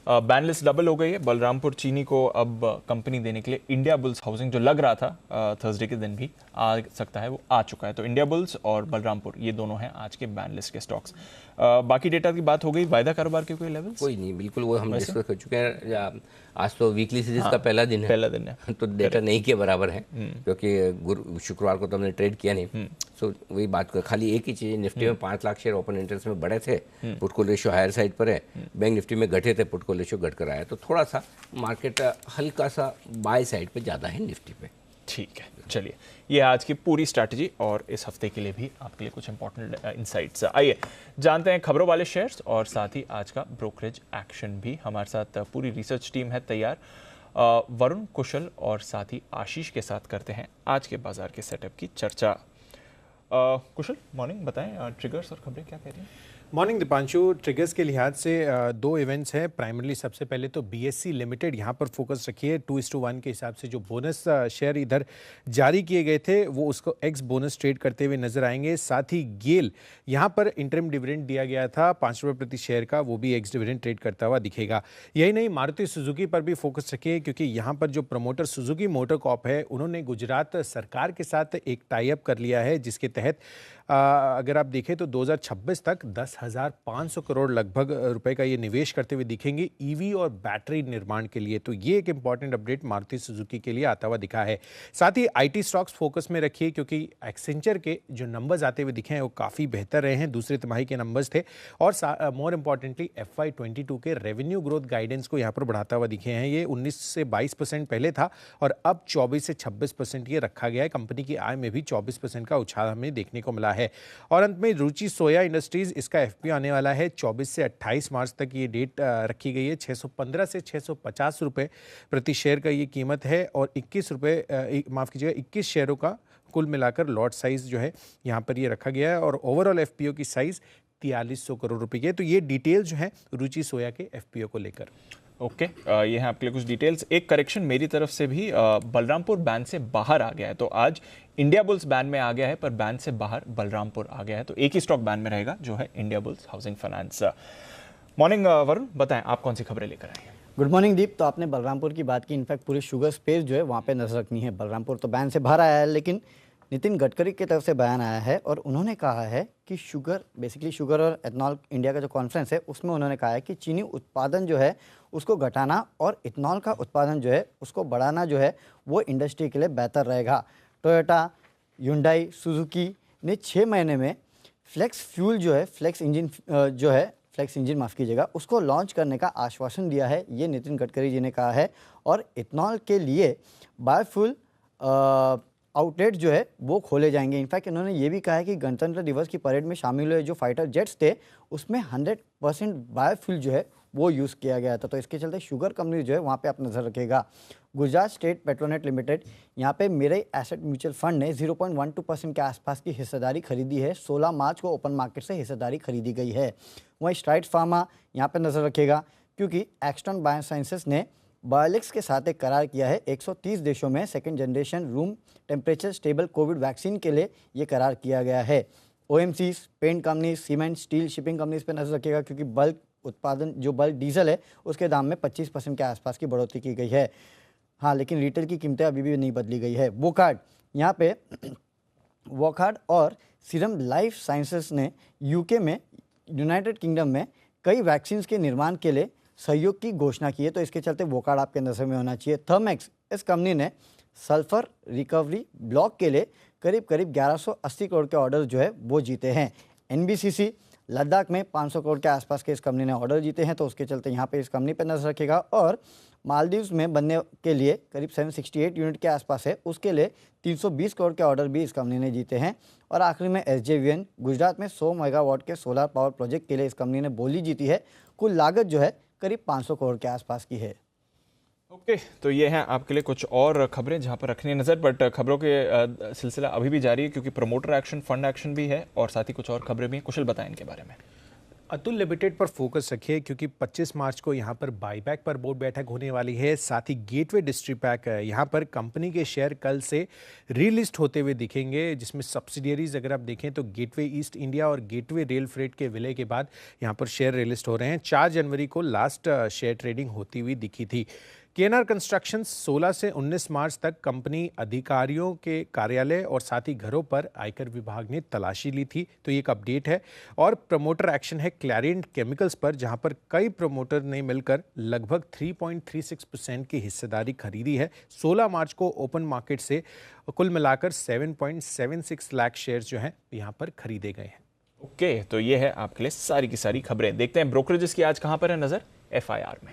Ban list double हो गई है। बलरामपुर चीनी को अब कंपनी देने के लिए इंडिया बुल्स हाउसिंग, जो लग रहा था थर्सडे के दिन भी आ सकता है, वो आ चुका है। तो इंडिया बुल्स और बलरामपुर ये दोनों हैं आज के बैन लिस्ट के स्टॉक्स। बाकी डेटा की बात हो गई। वायदा कारोबार के कोई लेवल्स? कोई नहीं, बिल्कुल वो हम डिस्कस कर चुके हैं। आज तो वीकली सीरीज का पहला दिन है तो डेटा नहीं के बराबर है, क्योंकि शुक्रवार को तो हमने ट्रेड किया नहीं। सो वही बात कर, खाली एक ही चीज़, निफ्टी में 5 लाख शेयर ओपन इंटरेस्ट में बढ़े थे, put call ratio higher side पर है। बैंक निफ्टी में घटे थे, पुट कॉल रेशियो घट कर आया, तो थोड़ा सा मार्केट हल्का सा बाय साइड पे ज़्यादा है निफ्टी पे। ठीक है, चलिए ये आज की पूरी स्ट्रैटेजी और इस हफ्ते के लिए भी आपके लिए कुछ इंपॉर्टेंट इनसाइट्स। आइए जानते हैं खबरों वाले शेयर्स और साथ ही आज का ब्रोकरेज एक्शन भी। हमारे साथ पूरी रिसर्च टीम है तैयार। वरुण, कुशल और साथ ही आशीष के साथ करते हैं आज के बाजार के सेटअप की चर्चा। कुशल, मॉर्निंग, बताएं ट्रिगर्स और खबरें क्या कह रही हैं? मॉर्निंग दीपांशु, ट्रिगर्स के लिहाज से 2 इवेंट्स हैं प्राइमरली। सबसे पहले तो बीएससी लिमिटेड, यहाँ पर फोकस रखिए। 2:1 के हिसाब से जो बोनस शेयर इधर जारी किए गए थे वो उसको एक्स बोनस ट्रेड करते हुए नजर आएंगे। साथ ही गेल, यहाँ पर इंटरिम डिविडेंड दिया गया था 5 रुपये प्रति शेयर का, वो भी एक्स डिविडेंड ट्रेड करता हुआ दिखेगा। यही नहीं, मारुति सुजुकी पर भी फोकस रखिए, क्योंकि यहाँ पर जो प्रमोटर सुजुकी मोटर कॉर्प है उन्होंने गुजरात सरकार के साथ एक टाई अप कर लिया है, जिसके तहत अगर आप देखें तो 2026 तक 10,000 1,500 करोड़ लगभग रुपए का ये निवेश करते हुए दिखेंगे ईवी और बैटरी निर्माण के लिए। तो ये एक इंपॉर्टेंट अपडेट मारुति सुजुकी के लिए आता हुआ दिखा है। साथ ही आईटी स्टॉक्स फोकस में रखिए, क्योंकि एक्सेंचर के जो नंबर्स आते हुए दिखे हैं वो काफ़ी बेहतर रहे हैं। दूसरी तिमाही के नंबर्स थे और मोर इंपॉर्टेंटली FY22 के रेवेन्यू ग्रोथ गाइडेंस को यहाँ पर बढ़ाता हुआ दिखे हैं। ये 19 से 22% पहले था और अब 24 से 26% ये रखा गया है। कंपनी की आय में भी 24% का उछाल हमें देखने को मिला है। और अंत में रुचि सोया इंडस्ट्रीज, इसका FPO आने वाला है 24 से 28 मार्च तक ये डेट रखी गई है। 615 से 650 रुपये प्रति शेयर का ये कीमत है और 21 रुपये माफ़ कीजिएगा 21 शेयरों का कुल मिलाकर लॉट साइज़ जो है यहाँ पर ये रखा गया है और ओवरऑल FPO की साइज़ 4300 करोड़ रुपए की है। तो ये डिटेल जो है रुचि सोया के FPO को लेकर। ओके, ये है आपके लिए कुछ डिटेल्स। एक करेक्शन मेरी तरफ से भी, बलरामपुर बैन से बाहर आ गया है। तो आज इंडिया बुल्स बैन में आ गया है, पर बैन से बाहर बलरामपुर आ गया है। तो एक ही स्टॉक बैन में रहेगा, जो है India bulls housing finance. Morning Varun, बताएं आप कौन सी खबरें लेकर आए हैं? गुड मॉर्निंग दीप। तो आपने बलरामपुर की बात की, इनफैक्ट पूरे शुगर स्पेस जो है वहाँ पे नजर रखनी है। बलरामपुर तो बैन से बाहर आया है, लेकिन नितिन गडकरी की तरफ से बयान आया है और उन्होंने कहा है कि बेसिकली शुगर और एथनॉल इंडिया का जो कॉन्फ्रेंस है उसमें उन्होंने कहा है कि चीनी उत्पादन जो है उसको घटाना और इथनॉल का उत्पादन जो है उसको बढ़ाना जो है वो इंडस्ट्री के लिए बेहतर रहेगा। टोयोटा, ह्युंडई, सुजुकी ने 6 महीने में फ्लेक्स फ्यूल जो है फ्लेक्स इंजन माफ़ कीजिएगा उसको लॉन्च करने का आश्वासन दिया है, ये नितिन गडकरी जी ने कहा है। और इथनॉल के लिए बायोफ्यूल आउटलेट जो है वो खोले जाएंगे। इनफैक्ट इन्होंने ये भी कहा है कि गणतंत्र दिवस की परेड में शामिल हुए जो फाइटर जेट्स थे उसमें 100% बायोफ्यूल जो है वो यूज़ किया गया था। तो इसके चलते शुगर कंपनी जो है वहाँ पे आप नज़र रखेगा। गुजरात स्टेट पेट्रोनेट लिमिटेड, यहाँ पे मेरे एसेट म्यूचुअल फंड ने 0.12% के आसपास की हिस्सेदारी खरीदी है। 16 मार्च को ओपन मार्केट से हिस्सेदारी खरीदी गई है। वहीं स्ट्राइड्स फार्मा यहाँ पे नज़र रखेगा, क्योंकि एक्सटर्न बायोसाइंसेस ने बायोलिक्स के साथ एक करार किया है। 130 देशों में second generation room temperature stable covid vaccine के लिए ये करार किया गया है। OMCs, paint companies, cement, steel, shipping companies पे नजर रखिएगा, क्योंकि बल्क उत्पादन जो बल्क डीजल है उसके दाम में 25% के आसपास की बढ़ोतरी की गई है। हाँ, लेकिन रिटेल की कीमतें अभी भी नहीं बदली गई है। वोकार्ड, यहाँ पे वोकार्ड और सीरम लाइफ साइंसेस ने यूके में, यूनाइटेड किंगडम में कई वैक्सीन के निर्माण के लिए सहयोग की घोषणा की है। तो इसके चलते वोकार्ड आपके नज़र में होना चाहिए। थर्मेक्स, इस कंपनी ने सल्फर रिकवरी ब्लॉक के लिए करीब 1180 करोड़ के ऑर्डर जो है वो जीते हैं। NBCC, लद्दाख में 500 करोड़ के आसपास के इस कंपनी ने ऑर्डर जीते हैं। तो उसके चलते यहाँ पे इस कंपनी पे नजर रखेगा। और मालदीव्स में बनने के लिए करीब 768 यूनिट के आसपास है, उसके लिए 320 करोड़ के ऑर्डर भी इस कंपनी ने जीते हैं। और आखिरी में SJVN, गुजरात में 100 मेगावाट के सोलर पावर प्रोजेक्ट के लिए इस कंपनी ने बोली जीती है। कुल लागत जो है करीब 500 करोड़ के आसपास की है। ओके, तो ये है आपके लिए कुछ और खबरें जहां पर रखनी है नज़र। बट खबरों के सिलसिला अभी भी जारी है, क्योंकि प्रमोटर एक्शन, फंड एक्शन भी है और साथ ही कुछ और खबरें भी हैं। कुशल बताएं इनके बारे में। अतुल लिमिटेड पर फोकस रखिए, क्योंकि 25 मार्च को यहाँ पर बाईबैक पर बोर्ड बैठक होने वाली है। साथ ही गेटवे डिस्ट्रीपैक, यहाँ पर कंपनी के शेयर कल से रीलिस्ट होते हुए दिखेंगे, जिसमें सब्सिडियरीज अगर आप देखें तो गेटवे ईस्ट इंडिया और गेटवे रेल फ्रेट के विलय के बाद यहाँ पर शेयर रीलिस्ट हो रहे हैं। 4 जनवरी को लास्ट शेयर ट्रेडिंग होती हुई दिखी थी। KNR कंस्ट्रक्शन 16 से 19 मार्च तक कंपनी अधिकारियों के कार्यालय और साथ ही घरों पर आयकर विभाग ने तलाशी ली थी। तो ये एक अपडेट है। और प्रमोटर एक्शन है क्लैरिएंट केमिकल्स पर, जहां पर कई प्रमोटर ने मिलकर लगभग 3.36% की हिस्सेदारी खरीदी है। 16 मार्च को ओपन मार्केट से कुल मिलाकर 7.76 लाख शेयर्स जो हैं यहाँ पर खरीदे गए हैं। ओके, तो ये है आपके लिए सारी की सारी खबरें। देखते हैं ब्रोकरेजेस की आज कहां पर है नजर। FIR में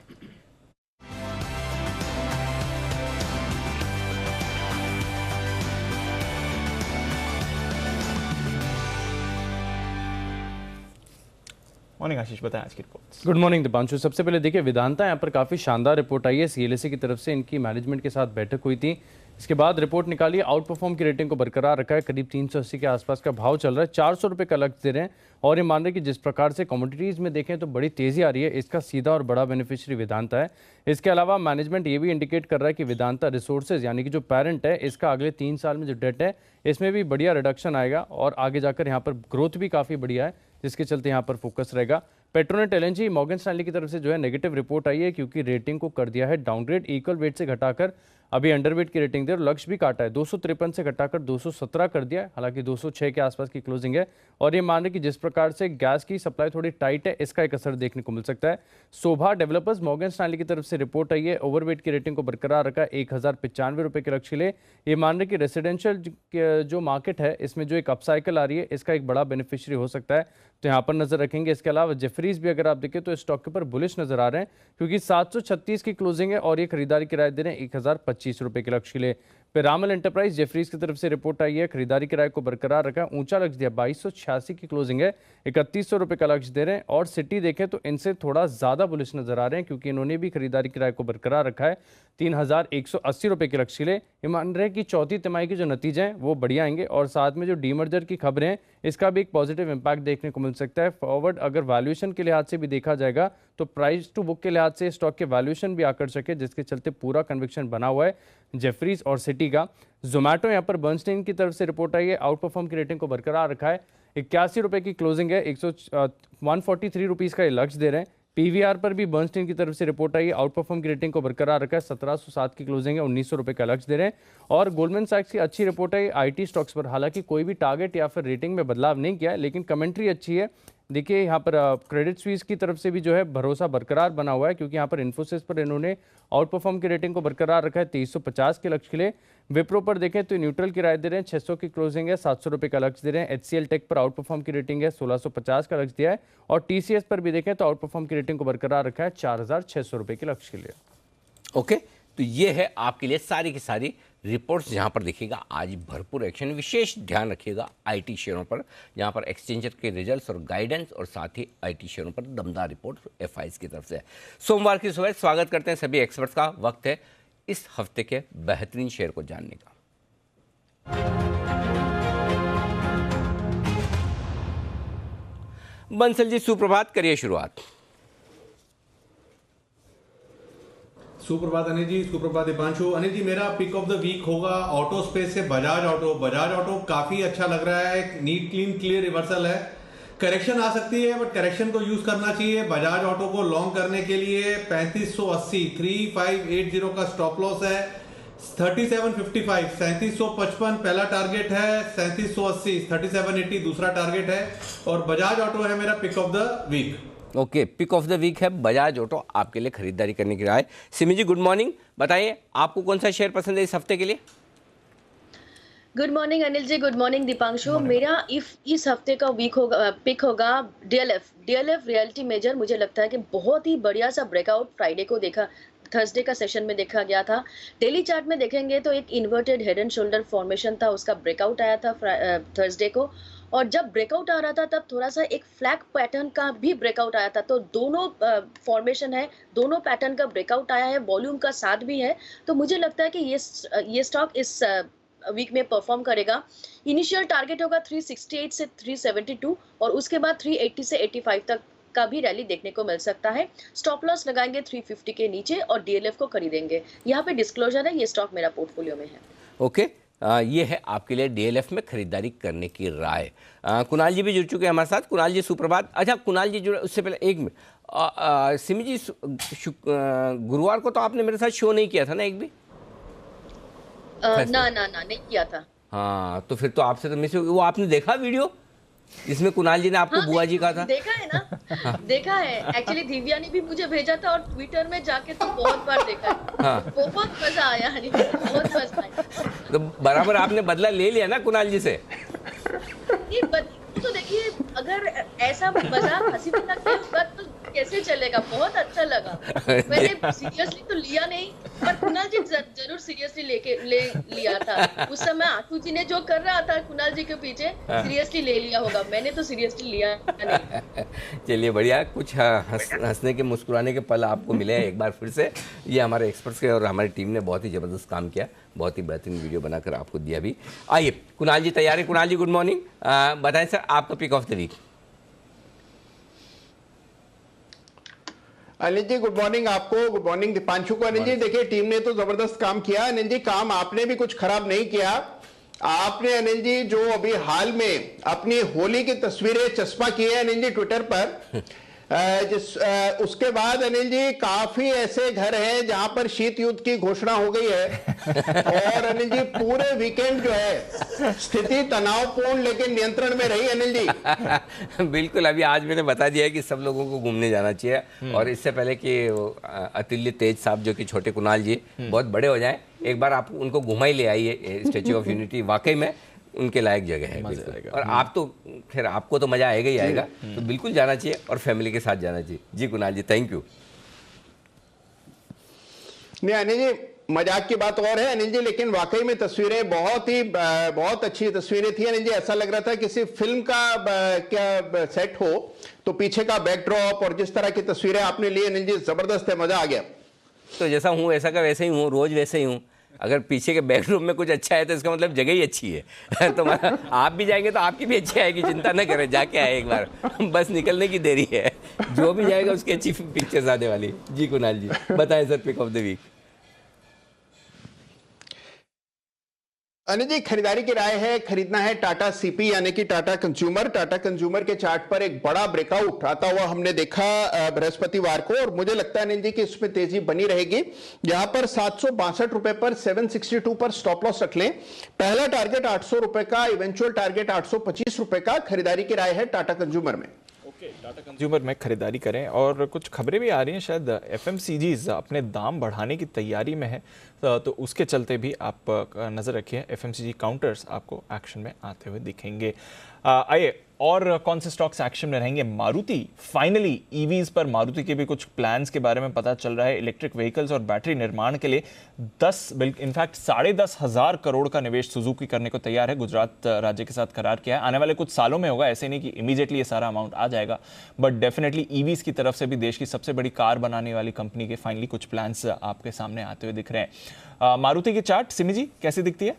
मॉर्निंग आशीष, बताएं आज की रिपोर्ट। Good morning Deepanshu. सबसे पहले देखिए, वेदांता यहाँ पर काफ़ी शानदार रिपोर्ट आई है। CLSA की तरफ से इनकी मैनेजमेंट के साथ बैठक हुई थी। इसके बाद रिपोर्ट निकाली, आउट परफॉर्म की रेटिंग को बरकरार रखा है। करीब 380 के आसपास का भाव चल रहा है। 400 रुपये का लक्ष्य दे रहे हैं और ये मान रहे हैं कि जिस प्रकार से कमोडिटीज़ में देखें तो बड़ी तेज़ी आ रही है, इसका सीधा और बड़ा बेनिफिशियरी वेदांता है। इसके अलावा मैनेजमेंट ये भी इंडिकेट कर रहा है कि वेदांता रिसोर्सेज यानी कि जो पेरेंट है, इसका अगले 3 साल में जो डेट है इसमें भी बढ़िया रिडक्शन आएगा और आगे जाकर यहाँ पर ग्रोथ भी काफ़ी बढ़िया है, जिसके चलते यहाँ पर फोकस रहेगा। पेट्रोनेट LNG, मॉर्गन स्टैनली की तरफ से जो है नेगेटिव रिपोर्ट आई है, क्योंकि रेटिंग को कर दिया है डाउनग्रेड, इक्वल वेट से घटाकर अभी अंडरवेट की रेटिंग दे और लक्ष्य भी काटा है, 253 से घटाकर 217 कर दिया है, हालांकि 206 के आसपास की क्लोजिंग है। और ये मान रहे कि जिस प्रकार से गैस की सप्लाई थोड़ी टाइट है, इसका एक असर देखने को मिल सकता है। शोभा डेवलपर्स मॉर्गन स्टैनली की तरफ से रिपोर्ट आई है, ओवरवेट की रेटिंग को बरकरार रखा, 1095 रुपये के लक्ष्य ले। ये मान रहे कि रेसिडेंशियल जो मार्केट है इसमें जो एक अपसाइकिल आ रही है, इसका एक बड़ा बेनिफिशियरी हो सकता है, तो यहाँ पर नजर रखेंगे। इसके अलावा जेफरीज भी अगर आप देखें तो स्टॉक के ऊपर बुलिश नजर आ रहे हैं, क्योंकि 736 की क्लोजिंग है और ये खरीदारी की राय दे रहे हैं 1025 रुपये के लक्ष्य के लिए। पिरामल एंटरप्राइज जेफरीज की तरफ से रिपोर्ट आई है, खरीदारी किराए को बरकरार रखा, ऊंचा लक्ष्य दिया, 2286 की क्लोजिंग है, 3100 रुपये का लक्ष्य दे रहे हैं। और सिटी देखें तो इनसे थोड़ा ज्यादा बुलिश नजर आ रहे हैं, क्योंकि इन्होंने भी खरीदारी किराए को बरकरार रखा है, 3180 रुपये के लक्ष्य ले। ये मान रहे हैं कि चौथी तिमाही के जो नतीजे हैं वो बढ़िया आएंगे, और साथ में जो डीमर्जर की खबरें हैं इसका भी एक पॉजिटिव इंपैक्ट देखने को मिल सकता है। फॉरवर्ड अगर वैल्यूएशन के लिहाज से भी देखा जाएगा तो प्राइस टू बुक के लिहाज से स्टॉक के वैल्यूएशन भी आकर्षक है, जिसके चलते पूरा कन्विक्शन बना हुआ है जेफरीज और सिटी का। जोमैटो यहाँ पर बर्नस्टीन की तरफ से रिपोर्ट आई है, आउट परफॉर्म की रेटिंग को बरकरार रखा है, 81 रुपये की क्लोजिंग है, 143 रुपीज़ का ये लक्ष्य दे रहे हैं। पीवीआर पर भी बर्नस्टीन की तरफ से रिपोर्ट आई है, आउट परफॉर्म की रेटिंग को बरकरार रखा है, 1707 की क्लोजिंग है, 1900 रुपये का लक्ष्य दे रहे हैं। और गोल्डमैन सैक्स की अच्छी रिपोर्ट है आईटी स्टॉक्स पर, हालांकि कोई भी टारगेट या फिर रेटिंग में बदलाव नहीं किया है, लेकिन कमेंट्री अच्छी है। देखिए यहाँ पर क्रेडिट स्विस की तरफ से भी जो है भरोसा बरकरार बना हुआ है, क्योंकि यहाँ पर इन्फोसिस पर इन्होंने आउट परफॉर्म की रेटिंग को बरकरार रखा है, 2350 के लक्ष्य के लिए। विप्रो पर देखें तो न्यूट्रल की राय दे रहे हैं, 600 की क्लोजिंग है, 700 रुपये का लक्ष्य दे रहे हैं। HCL टेक पर आउट परफॉर्म की रेटिंग है, 1650 का लक्ष्य दिया है। और TCS पर भी देखें तो आउट परफॉर्म की रेटिंग को बरकरार रखा है, 4600 रुपये के लक्ष्य के लिए। ओके, तो ये है आपके लिए सारी की सारी रिपोर्ट्स, जहां पर देखिएगा आज भरपूर एक्शन। विशेष ध्यान रखिएगा आईटी शेयरों पर, जहां पर एक्सचेंजर के रिजल्ट्स और गाइडेंस, और साथ ही आईटी शेयरों पर दमदार रिपोर्ट FIs की तरफ से। सोमवार की सुबह स्वागत करते हैं सभी एक्सपर्ट्स का। वक्त है इस हफ्ते के बेहतरीन शेयर को जानने का। बंसल जी सुप्रभात, करिए शुरुआत। सुप्रभात अनिल जी, सुप्रभात दीपांशु। अनिल जी, मेरा पिक ऑफ द वीक होगा ऑटो स्पेस से बजाज ऑटो। बजाज ऑटो काफी अच्छा लग रहा है, एक नीट क्लीन क्लियर रिवर्सल है, करेक्शन आ सकती है बट करेक्शन को यूज करना चाहिए। बजाज ऑटो को लॉन्ग करने के लिए 3580 3580 का स्टॉप लॉस है, 3755 3755 पहला टारगेट है, 3780 3780 दूसरा टारगेट है, और बजाज ऑटो है मेरा pick of the week. Okay, pick of the week है बजाज ऑटो, आपके लिए खरीदारी करने की राय। सिमी जी गुड मॉर्निंग, बताइए आपको कौन सा शेयर पसंद है इस हफ्ते के लिए? Good morning Anil ji, good morning Deepanshu. मेरा इस हफ्ते का वीक होगा, पिक होगा DLF रियल्टी मेजर। मुझे लगता है कि बहुत ही बढ़िया सा ब्रेकआउट फ्राइडे को देखा, थर्सडे का सेशन में देखा गया था। डेली चार्ट में देखेंगे तो एक inverted head and shoulder formation था, उसका ब्रेकआउट आया था थर्सडे को, और जब ब्रेकआउट आ रहा था तब थोड़ा सा एक फ्लैग पैटर्न का भी ब्रेकआउट आया था। तो दोनों फॉर्मेशन है, दोनों पैटर्न का ब्रेकआउट आया है, वॉल्यूम का साथ भी है। तो मुझे लगता है कि ये स्टॉक इस वीक में परफॉर्म करेगा। इनिशियल टारगेट होगा 368 से 372, और उसके बाद 380 से 85 तक का भी रैली देखने को मिल सकता है। स्टॉप लॉस लगाएंगे 350 के नीचे और DLF को खरीदेंगे। यहाँ पे डिस्क्लोजर है, ये स्टॉक मेरा पोर्टफोलियो में है। ओके, ये है आपके लिए DLF में खरीदारी करने की राय। कुणाल जी भी जुड़ चुके हैं हमारे साथ। कुणाल जी सुप्रभात। अच्छा कुणाल जी जुड़े उससे पहले एक मिनट, सिमी जी गुरुवार को तो आपने मेरे साथ शो नहीं किया था ना एक भी? ना नहीं किया था। हाँ, तो फिर तो आपसे तो मिस हो गई। वो आपने देखा वीडियो जिसमें कुणाल जी ने आपको बुआ जी कहा था? देखा है ना, देखा है। एक्चुअली दिव्या ने भी मुझे भेजा था, और ट्विटर में जाके तो बहुत बार देखा है। हाँ। बहुत मजा आया, बहुत मजा आया। तो बराबर आपने बदला ले लिया ना कुणाल जी से? तो देखिए, अगर ऐसा मजाक हंसी मजाक नहीं होगा तो कैसे चलेगा। बहुत अच्छा लगा। मैंने सीरियसली तो लिया नहीं, पर कुणाल जी जरूर सीरियसली ले लिया था। उस समय आठू जी ने जो कर रहा था कुणाल जी के पीछे, सीरियसली ले लिया होगा। मैंने तो सीरियसली लिया नहीं। चलिए बढ़िया, कुछ हंसने के मुस्कुराने के पल आपको मिले हैं एक बार फिर से। ये हमारे एक्सपर्ट्स के और हमारी टीम ने बहुत ही ज़बरदस्त काम किया, बहुत ही बेहतरीन वीडियो बनाकर आपको दिया भी। आइए कुणाल जी तैयार है। कुणाल जी गुड मॉर्निंग, बताएं सर आपका pick of the week. Anil ji good morning आपको, गुड मॉर्निंग दीपांशु को। अनिल जी देखिए, टीम ने तो जबरदस्त काम किया। अनिल जी काम आपने भी कुछ खराब नहीं किया। आपने अनिल जी जो अभी हाल में अपनी होली की तस्वीरें चस्पा की है अनिल जी ट्विटर पर, उसके बाद अनिल जी काफी ऐसे घर हैं जहां पर शीत युद्ध की घोषणा हो गई है और अनिल जी पूरे वीकेंड जो है स्थिति तनावपूर्ण लेकिन नियंत्रण में रही अनिल जी। बिल्कुल, अभी आज मैंने बता दिया है कि सब लोगों को घूमने जाना चाहिए और इससे पहले कि अतुल्य तेज साहब जो कि छोटे कुणाल जी बहुत बड़े हो जाएं, एक बार आप उनको घुमा ही ले आइए स्टैच्यू ऑफ यूनिटी, वाकई में उनके लायक जगह है बिल्कुल। और आप तो खैर आपको तो मजा आएगा ही आएगा, तो बिल्कुल जाना चाहिए और फैमिली के साथ जाना चाहिए। जी कुणाल जी, थैंक यू। नहीं अनिल जी, मजाक की बात और है अनिल जी, लेकिन वाकई में तस्वीरें बहुत अच्छी तस्वीरें थी अनिल जी। ऐसा लग रहा था किसी फिल्म का क्या सेट हो, तो पीछे का बैकड्रॉप और जिस तरह की तस्वीरें आपने ली अनिल जी, जबरदस्त है, मजा आ गया। तो जैसा हूँ ऐसा का वैसे ही हूँ, रोज वैसे ही हूँ। अगर पीछे के बेडरूम में कुछ अच्छा है तो इसका मतलब जगह ही अच्छी है तो आप भी जाएंगे तो आपकी भी अच्छी आएगी, चिंता न करें, जाके आए एक बार, बस निकलने की देरी है। जो भी जाएगा उसकी अच्छी पिक्चर्स आने वाली। जी कुणाल जी, बताएं sir pick of the week. Anil ji, खरीदारी की राय है, खरीदना है टाटा सीपी यानी कि टाटा कंज्यूमर। टाटा कंज्यूमर के चार्ट पर एक बड़ा ब्रेकआउट आता हुआ हमने देखा बृहस्पतिवार को और मुझे लगता है अनिल जी कि इसमें तेजी बनी रहेगी। यहां पर 762 रुपए पर 762 पर स्टॉप लॉस रख लें। पहला टारगेट 800 रुपए का, इवेंचुअल टारगेट 825 रुपए का। खरीदारी की राय है टाटा कंज्यूमर में। टाटा कंज्यूमर में खरीदारी करें। और कुछ खबरें भी आ रही हैं, शायद एफएमसीजीज अपने दाम बढ़ाने की तैयारी में है, तो उसके चलते भी आप नज़र रखिए। एफएमसीजी काउंटर्स आपको एक्शन में आते हुए दिखेंगे। आइए और कौन से स्टॉक्स एक्शन में रहेंगे। मारुति, फाइनली ईवीज पर मारुति के भी कुछ प्लान्स के बारे में पता चल रहा है। इलेक्ट्रिक व्हीकल्स और बैटरी निर्माण के लिए 10,500 करोड़ का निवेश सुजुकी करने को तैयार है। गुजरात राज्य के साथ करार किया है। आने वाले कुछ सालों में होगा, ऐसे नहीं कि इमीडिएटली ये सारा अमाउंट आ जाएगा, बट डेफिनेटली ईवीज की तरफ से भी देश की सबसे बड़ी कार बनाने वाली कंपनी के फाइनली कुछ प्लान्स आपके सामने आते हुए दिख रहे हैं। मारुति की चार्ट सिमी जी कैसी दिखती है?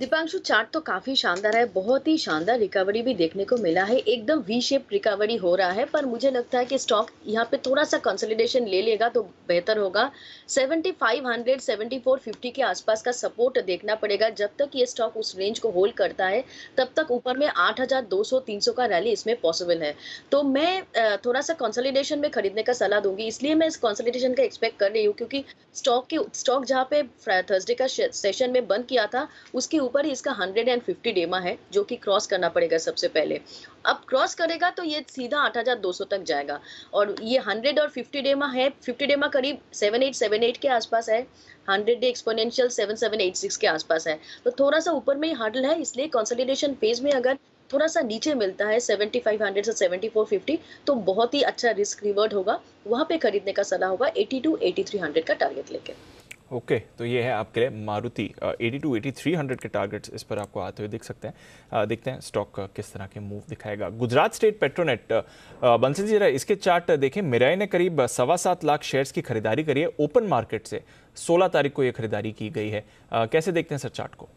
दीपांशु, चार्ट तो काफी शानदार है, बहुत ही शानदार रिकवरी भी देखने को मिला है, एकदम वी शेप रिकवरी हो रहा है। पर मुझे लगता है कि स्टॉक यहाँ पे थोड़ा सा कंसोलिडेशन ले लेगा तो बेहतर होगा। 7500 7450 के आसपास का सपोर्ट देखना पड़ेगा। जब तक ये स्टॉक उस रेंज को होल्ड करता है तब तक ऊपर में 8200 300 का रैली इसमें पॉसिबल है। तो मैं थोड़ा सा कंसोलिडेशन में खरीदने का सलाह दूंगी। इसलिए मैं इस कंसोलिडेशन का एक्सपेक्ट कर रही हूँ क्योंकि स्टॉक जहाँ पे थर्सडे का सेशन में बंद किया था उसके ऊपर ही इसका 150 डेमा है जो कि क्रॉस करना पड़ेगा सबसे पहले। अब क्रॉस करेगा तो ये सीधा 8200 तक जाएगा और ये 100 और 50 डेमा है। 50 डेमा करीब 7878 के आसपास है, 100 डे एक्सपोनेंशियल 7786 के आसपास है। तो थोड़ा सा ऊपर में ही हर्डल है, इसलिए कंसोलिडेशन फेज में अगर थोड़ा सा नीचे मिलता है 7500 से 7450 तो बहुत ही अच्छा रिस्क रिवर्ड होगा, वहां पे खरीदने का सलाह होगा 82-8300 का टारगेट लेके। ओके, तो ये है आपके लिए मारुति। 82-8300 के टारगेट्स इस पर आपको आते हुए दिख सकते हैं। देखते हैं स्टॉक किस तरह के मूव दिखाएगा। गुजरात स्टेट पेट्रोनेट, बंसल जी जरा इसके चार्ट देखें। मिराई ने करीब 7.25 लाख शेयर्स की खरीदारी करी है ओपन मार्केट से। 16 तारीख को ये खरीदारी की गई है। कैसे देखते हैं सर चार्ट को?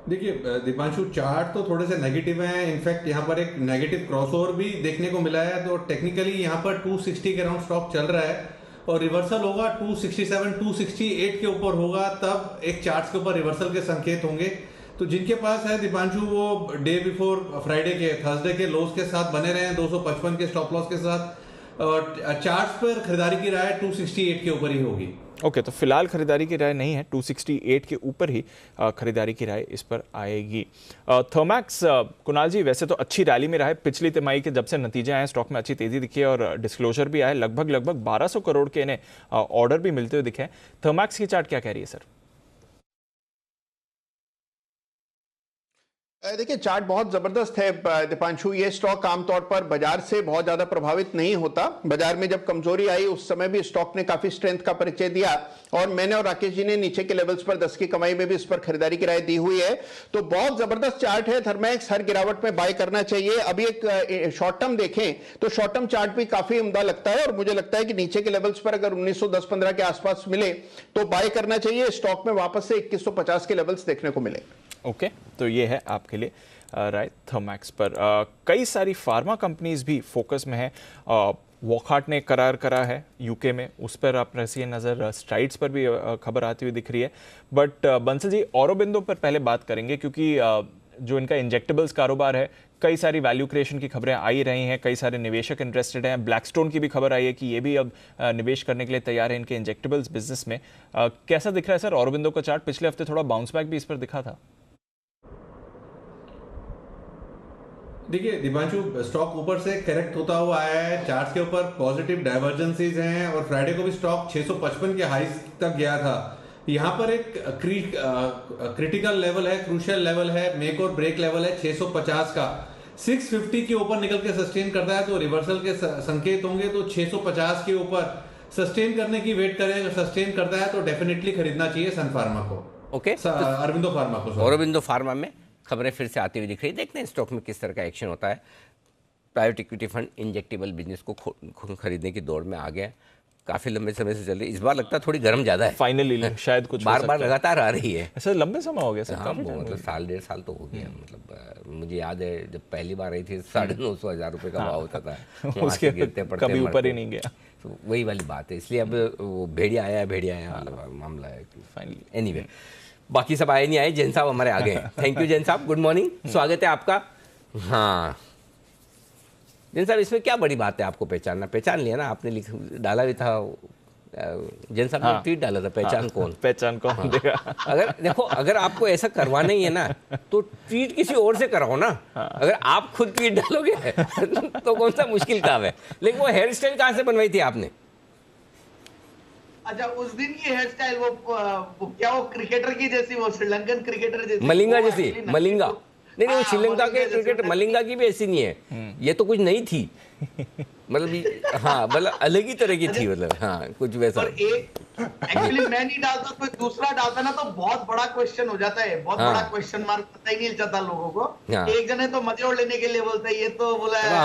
देखिए दीपांशु, चार्ट तो थोड़े से नेगेटिव हैं। इनफैक्ट यहाँ पर एक नेगेटिव क्रॉसओवर भी देखने को मिला है। तो टेक्निकली यहाँ पर 260 के अराउंड स्टॉक चल रहा है और रिवर्सल होगा 267 268 के ऊपर होगा, तब एक चार्ट के ऊपर रिवर्सल के संकेत होंगे। तो जिनके पास है दीपांशु वो डे बिफोर फ्राइडे के थर्सडे के लोज के साथ बने रहे हैं 255 के स्टॉप लॉस के साथ, और चार्ट्स पर खरीदारी की राय 268 के ऊपर ही होगी। ओके, तो फिलहाल खरीदारी की राय नहीं है, 268 के ऊपर ही खरीदारी की राय इस पर आएगी। थर्मैक्स, कुणाल जी वैसे तो अच्छी रैली में रहा है। पिछली तिमाही के जब से नतीजे आए स्टॉक में अच्छी तेजी दिखी है और डिस्क्लोजर भी आए। लगभग 1200 करोड़ के इन्हें ऑर्डर भी मिलते हुए दिखे हैं। थर्मैक्स की चार्ट क्या कह रही है सर? देखिए चार्ट बहुत जबरदस्त है दीपांशु। ये स्टॉक आमतौर पर बाजार से बहुत ज्यादा प्रभावित नहीं होता। बाजार में जब कमजोरी आई उस समय भी स्टॉक ने काफी स्ट्रेंथ का परिचय दिया और मैंने और राकेश जी ने नीचे के लेवल्स पर 10 की कमाई में भी इस पर खरीदारी की राय दी हुई है। तो बहुत जबरदस्त चार्ट है। थर्मैक्स हर गिरावट में बाय करना चाहिए। अभी एक शॉर्ट टर्म देखें तो शॉर्ट टर्म चार्ट भी काफी उम्दा लगता है और मुझे लगता है कि नीचे के लेवल्स पर अगर 1910-15 के आसपास मिले तो बाय करना चाहिए। स्टॉक में वापस से 2150 के लेवल्स देखने को मिले। ओके, तो ये है आपके लिए राय थर्मैक्स पर। कई सारी फार्मा कंपनीज भी फोकस में है। वॉकहार्ट ने करार करा है यूके में, उस पर आप रखिए नज़र। स्ट्राइड्स पर भी खबर आती हुई दिख रही है। बट बंसल जी, औरोबिंदो पर पहले बात करेंगे क्योंकि जो इनका इंजेक्टेबल्स कारोबार है, कई सारी वैल्यू क्रिएशन की खबरें आ ही रही हैं, कई सारे निवेशक इंटरेस्टेड हैं। ब्लैकस्टोन की भी खबर आई है कि ये भी अब निवेश करने के लिए तैयार है इनके इंजेक्टेबल्स बिजनेस में। कैसा दिख रहा है सर ऑरोबिंदो का चार्ट? पिछले हफ्ते थोड़ा बाउंस बैक भी इस पर दिखा था। देखिए दीपांशु, स्टॉक ऊपर से करेक्ट होता हुआ आया है, चार्ट्स के ऊपर पॉजिटिव डाइवर्जेंसीज हैं और फ्राइडे को भी स्टॉक 655 के हाईज तक गया था। यहाँ पर एक क्रिटिकल लेवल है, क्रूशियल लेवल है, मेक और ब्रेक लेवल है 650 का। 650 के ऊपर निकल के सस्टेन करता है तो रिवर्सल के संकेत होंगे, तो 650 के ऊपर सस्टेन करने की वेट करें। अगर सस्टेन करता है तो डेफिनेटली खरीदना चाहिए सन फार्मा को। ओके, अरविंदो फार्मा को। औरोबिंदो फार्मा में खबरें फिर से आती हुई दिख रही है। देखते हैं स्टॉक में किस तरह का एक्शन होता है। Private equity fund injectable business को खरीदने की दौड़ में आ गया। काफी लंबे समय से चल रही, इस बार लगता है थोड़ी गर्म ज्यादा है। फाइनली शायद कुछ बार बार लगातार आ रही है। ऐसा लंबे समय हो गया सर? हाँ, मतलब 1.5 साल तो हो गया। मतलब मुझे याद है जब पहली बार आई थी 950,000 रुपए का भाव होता था, उसके गिरते पड़ते कभी ऊपर ही नहीं गया। तो वही वाली बात है, इसलिए अब वो भेड़िया आया वाला मामला है फाइनली। एनीवे, बाकी सब आए नहीं आए, जैन साहब हमारे आ गए। थैंक यू जैन साहब, गुड मॉर्निंग, स्वागत है आपका। हाँ जैन साहब, इसमें क्या बड़ी बात है आपको पहचानना? पहचान लिया ना आपने, डाला भी था जैन साहब ने ट्वीट डाला था, पहचान कौन? पहचान कौन देगा? अगर देखो, अगर आपको ऐसा करवाना ही है ना तो ट्वीट किसी और से कराओ ना। अगर आप खुद ट्वीट डालोगे तो कौन सा मुश्किल काम है। लेकिन वो हेयर स्टाइल कहाँ से बनवाई थी आपने? अच्छा, उस दिन की हेयर स्टाइल वो क्या, वो क्रिकेटर की जैसी, वो श्रीलंकन क्रिकेटर जैसी, मलिंगा जैसी? मलिंगा नहीं, वो श्रीलंका के क्रिकेटर मलिंगा की भी ऐसी नहीं है। ये तो कुछ नहीं थी, मतलब हाँ, मतलब अलग ही तरह की थी, मतलब हाँ कुछ वैसा। एक्चुअली मैं नहीं डालता, कोई दूसरा डालता ना तो बहुत बड़ा क्वेश्चन हो जाता है, बहुत बड़ा क्वेश्चन मार्क, पता ही नहीं चलता लोगों को। एक जने तो मजे और लेने के लिए बोलते हैं, ये तो बोला है।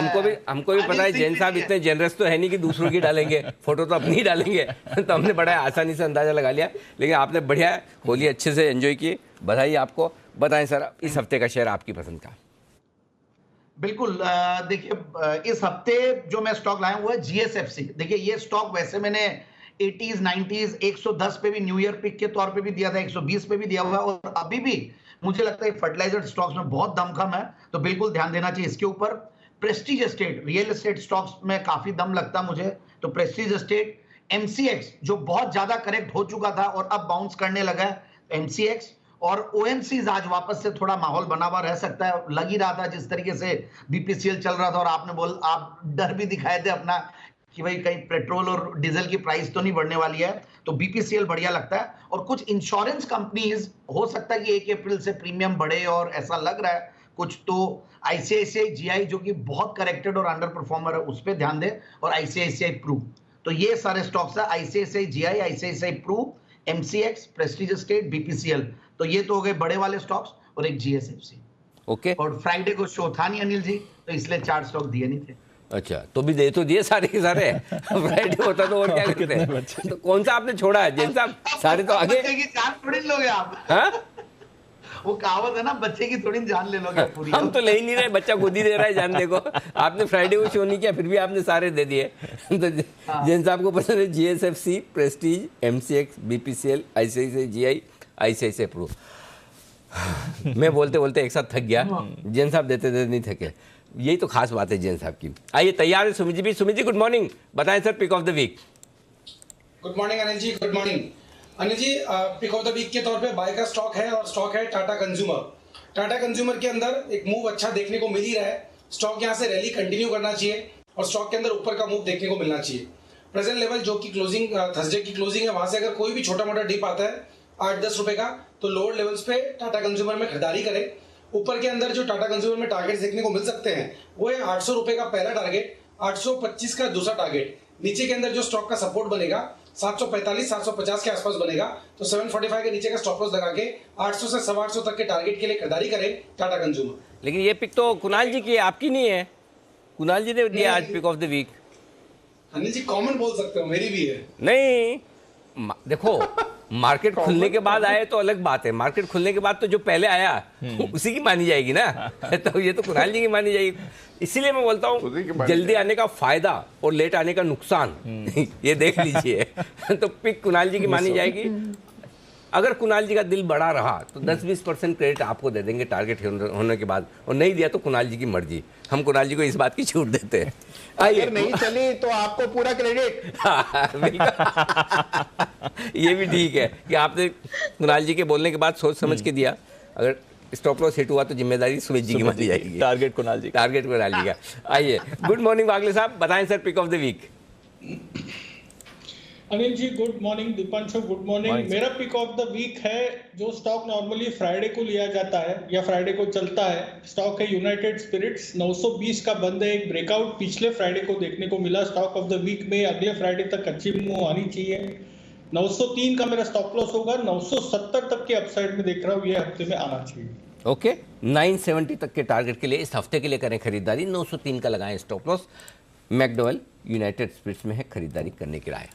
हमको भी पता है जैन साहब इतने जेनरस तो है नहीं कि दूसरों की डालेंगे, फोटो तो अपनी ही डालेंगे। तो हमने बड़ा आसानी से अंदाजा लगा लिया। लेकिन आपने बढ़िया होली अच्छे से एंजॉय की, बधाई आपको। बताएं सर, इस हफ्ते का शेयर आपकी पसंद का? बिल्कुल, देखिए इस हफ्ते जो मैं स्टॉक लाया हुआ है जीएसएफसी। देखिए ये स्टॉक वैसे मैंने 80s 90s 110 पे भी न्यू ईयर पिक के तौर पे भी दिया था, 120 पे भी दिया हुआ है, और अभी भी मुझे लगता है फर्टिलाइजर स्टॉक्स में बहुत दमखम है, तो बिल्कुल ध्यान देना चाहिए इसके ऊपर। Prestige estate, real estate stocks में काफी दम लगता मुझे, तो प्रेस्टीज एस्टेट, एमसीएक्स जो बहुत ज्यादा करेक्ट हो चुका था और अब बाउंस करने लगा है, एमसीएक्स और ओएमसीज आज वापस से थोड़ा माहौल बना हुआ रह सकता है। लग ही रहा था जिस तरीके से बीपीसीएल चल रहा था, और आप डर भी दिखाए थे अपना कि भाई कहीं पेट्रोल और डीजल की प्राइस तो नहीं बढ़ने वाली है, तो बीपीसीएल बढ़िया लगता है। और कुछ इंश्योरेंस कंपनीज हो सकता है कि 1 अप्रैल से प्रीमियम बढ़े, और ऐसा लग रहा है कुछ, तो आईसीआईसीआई जीआई जो कि बहुत करेक्टेड और अंडर परफॉर्मर है, उस पर ध्यान दे, और आईसीआईसीआई प्रू। तो ये सारे स्टॉक्स है, ICICI GI, ICICI Pru, MCX, Prestige Estate, BPCL. तो ये तो हो गए बड़े वाले स्टॉक्स, और एक जीएसएफसी। ओके। और फ्राइडे को शो था नहीं अनिल जी, तो इसलिए 4 स्टॉक दिए नहीं थे। अच्छा, तो भी दे तो दिए सारे के सारे। फ्राइडे होता तो और क्या करते हैं? तो कौन सा आपने छोड़ा है जैन साहब? सारे तो आगे। बच्चे की जान थोड़ी लोगे आप। हाँ? वो कहावत है ना, बच्चे की थोड़ी जान ले लोगे पूरी। हम तो ले ही नहीं रहे, बच्चा खुद ही दे रहा है जान। देखो, आपने फ्राइडे को शो नहीं किया, फिर भी आपने सारे दे दिए। तो जैन साहब को पसंद है GSFC, Prestige, MCX, BPCL, ICICI GI, ICICI Pru. मैं बोलते बोलते एक साथ थक गया, जैन साहब देते देते नहीं थके। यही तो खास बात है जैन साहब की। आइए, तैयार है सुमित जी भी। सुमित जी गुड मॉर्निंग, बताएं sir pick of the week. Good morning Anil ji, good morning Anil ji. Pick of the week के तौर पे बाय का स्टॉक है, और स्टॉक है टाटा कंज्यूमर। टाटा कंज्यूमर के अंदर एक मूव अच्छा देखने को मिल ही रहा है। स्टॉक यहाँ से रैली कंटिन्यू करना चाहिए, और स्टॉक के अंदर ऊपर का मूव देखने को मिलना चाहिए। प्रेजेंट लेवल जो कि क्लोजिंग थर्सडे की क्लोजिंग है, वहां से अगर कोई भी छोटा मोटा डिप आता है 8-10 रुपए का, तो लोअर लेवल्स पे टाटा कंज्यूमर में खरीदारी करें। ऊपर के अंदर जो टाटा कंज्यूमर में टारगेट देखने को मिल सकते हैं वो है 800 रुपए का पहला टारगेट, 825 का दूसरा टारगेट। नीचे के अंदर जो स्टॉक का सपोर्ट बनेगा 745-750 के आसपास बनेगा, तो 745 के नीचे का स्टॉप लॉस लगा के 800 से 850 तक के टारगेट के लिए खरीदारी करें टाटा कंज्यूमर। लेकिन ये पिक तो कुणाल जी की है, आपकी नहीं है। कुणाल जी ने दिया आज pick of the week. Anil ji common बोल सकते हो, मेरी भी है। नहीं, देखो मार्केट खुलने के बाद आए तो अलग बात है। मार्केट खुलने के बाद तो जो पहले आया उसी की मानी जाएगी ना। तो ये तो कुणाल जी की मानी जाएगी। इसीलिए मैं बोलता हूँ जल्दी आने का फायदा और लेट आने का नुकसान ये देख लीजिए। तो पिक कुणाल जी की मानी जाएगी। अगर कुणाल जी का दिल बड़ा रहा तो 10-20% क्रेडिट आपको दे देंगे टारगेट होने के बाद, और नहीं दिया तो कुणाल जी की मर्जी, हम कुणाल जी को इस बात की छूट देते हैं। अगर नहीं चली तो आपको पूरा क्रेडिट। ये भी ठीक है कि आपने कुणाल जी के बोलने के बाद सोच समझ के दिया, अगर स्टॉप लॉस हिट हुआ तो जिम्मेदारी सुमेश जी की मानी जाएगी, टारगेट कुणाल जी, टारगेट कुणाल जी का। आइए, गुड मॉर्निंग वागले साहब, बताएं sir pick of the week. Anil ji good morning, Deepanshu good morning. मेरा पिक ऑफ द वीक है जो स्टॉक नॉर्मली फ्राइडे को लिया जाता है या फ्राइडे को चलता है, स्टॉक है यूनाइटेड स्पिरिट्स। 920 का बंद है, एक ब्रेकआउट पिछले फ्राइडे को देखने को मिला। स्टॉक ऑफ द वीक में अगले फ्राइडे तक अच्छी मूव आनी चाहिए। 903 का मेरा स्टॉप लॉस होगा, 970 तक के अपसाइड में देख रहा हूँ, ये हफ्ते में आना चाहिए। ओके, 970 तक के टारगेट के लिए इस हफ्ते के लिए करें खरीदारी, 903 का लगाएं stop loss. McDowell United Spirits में है खरीदारी करने की राय।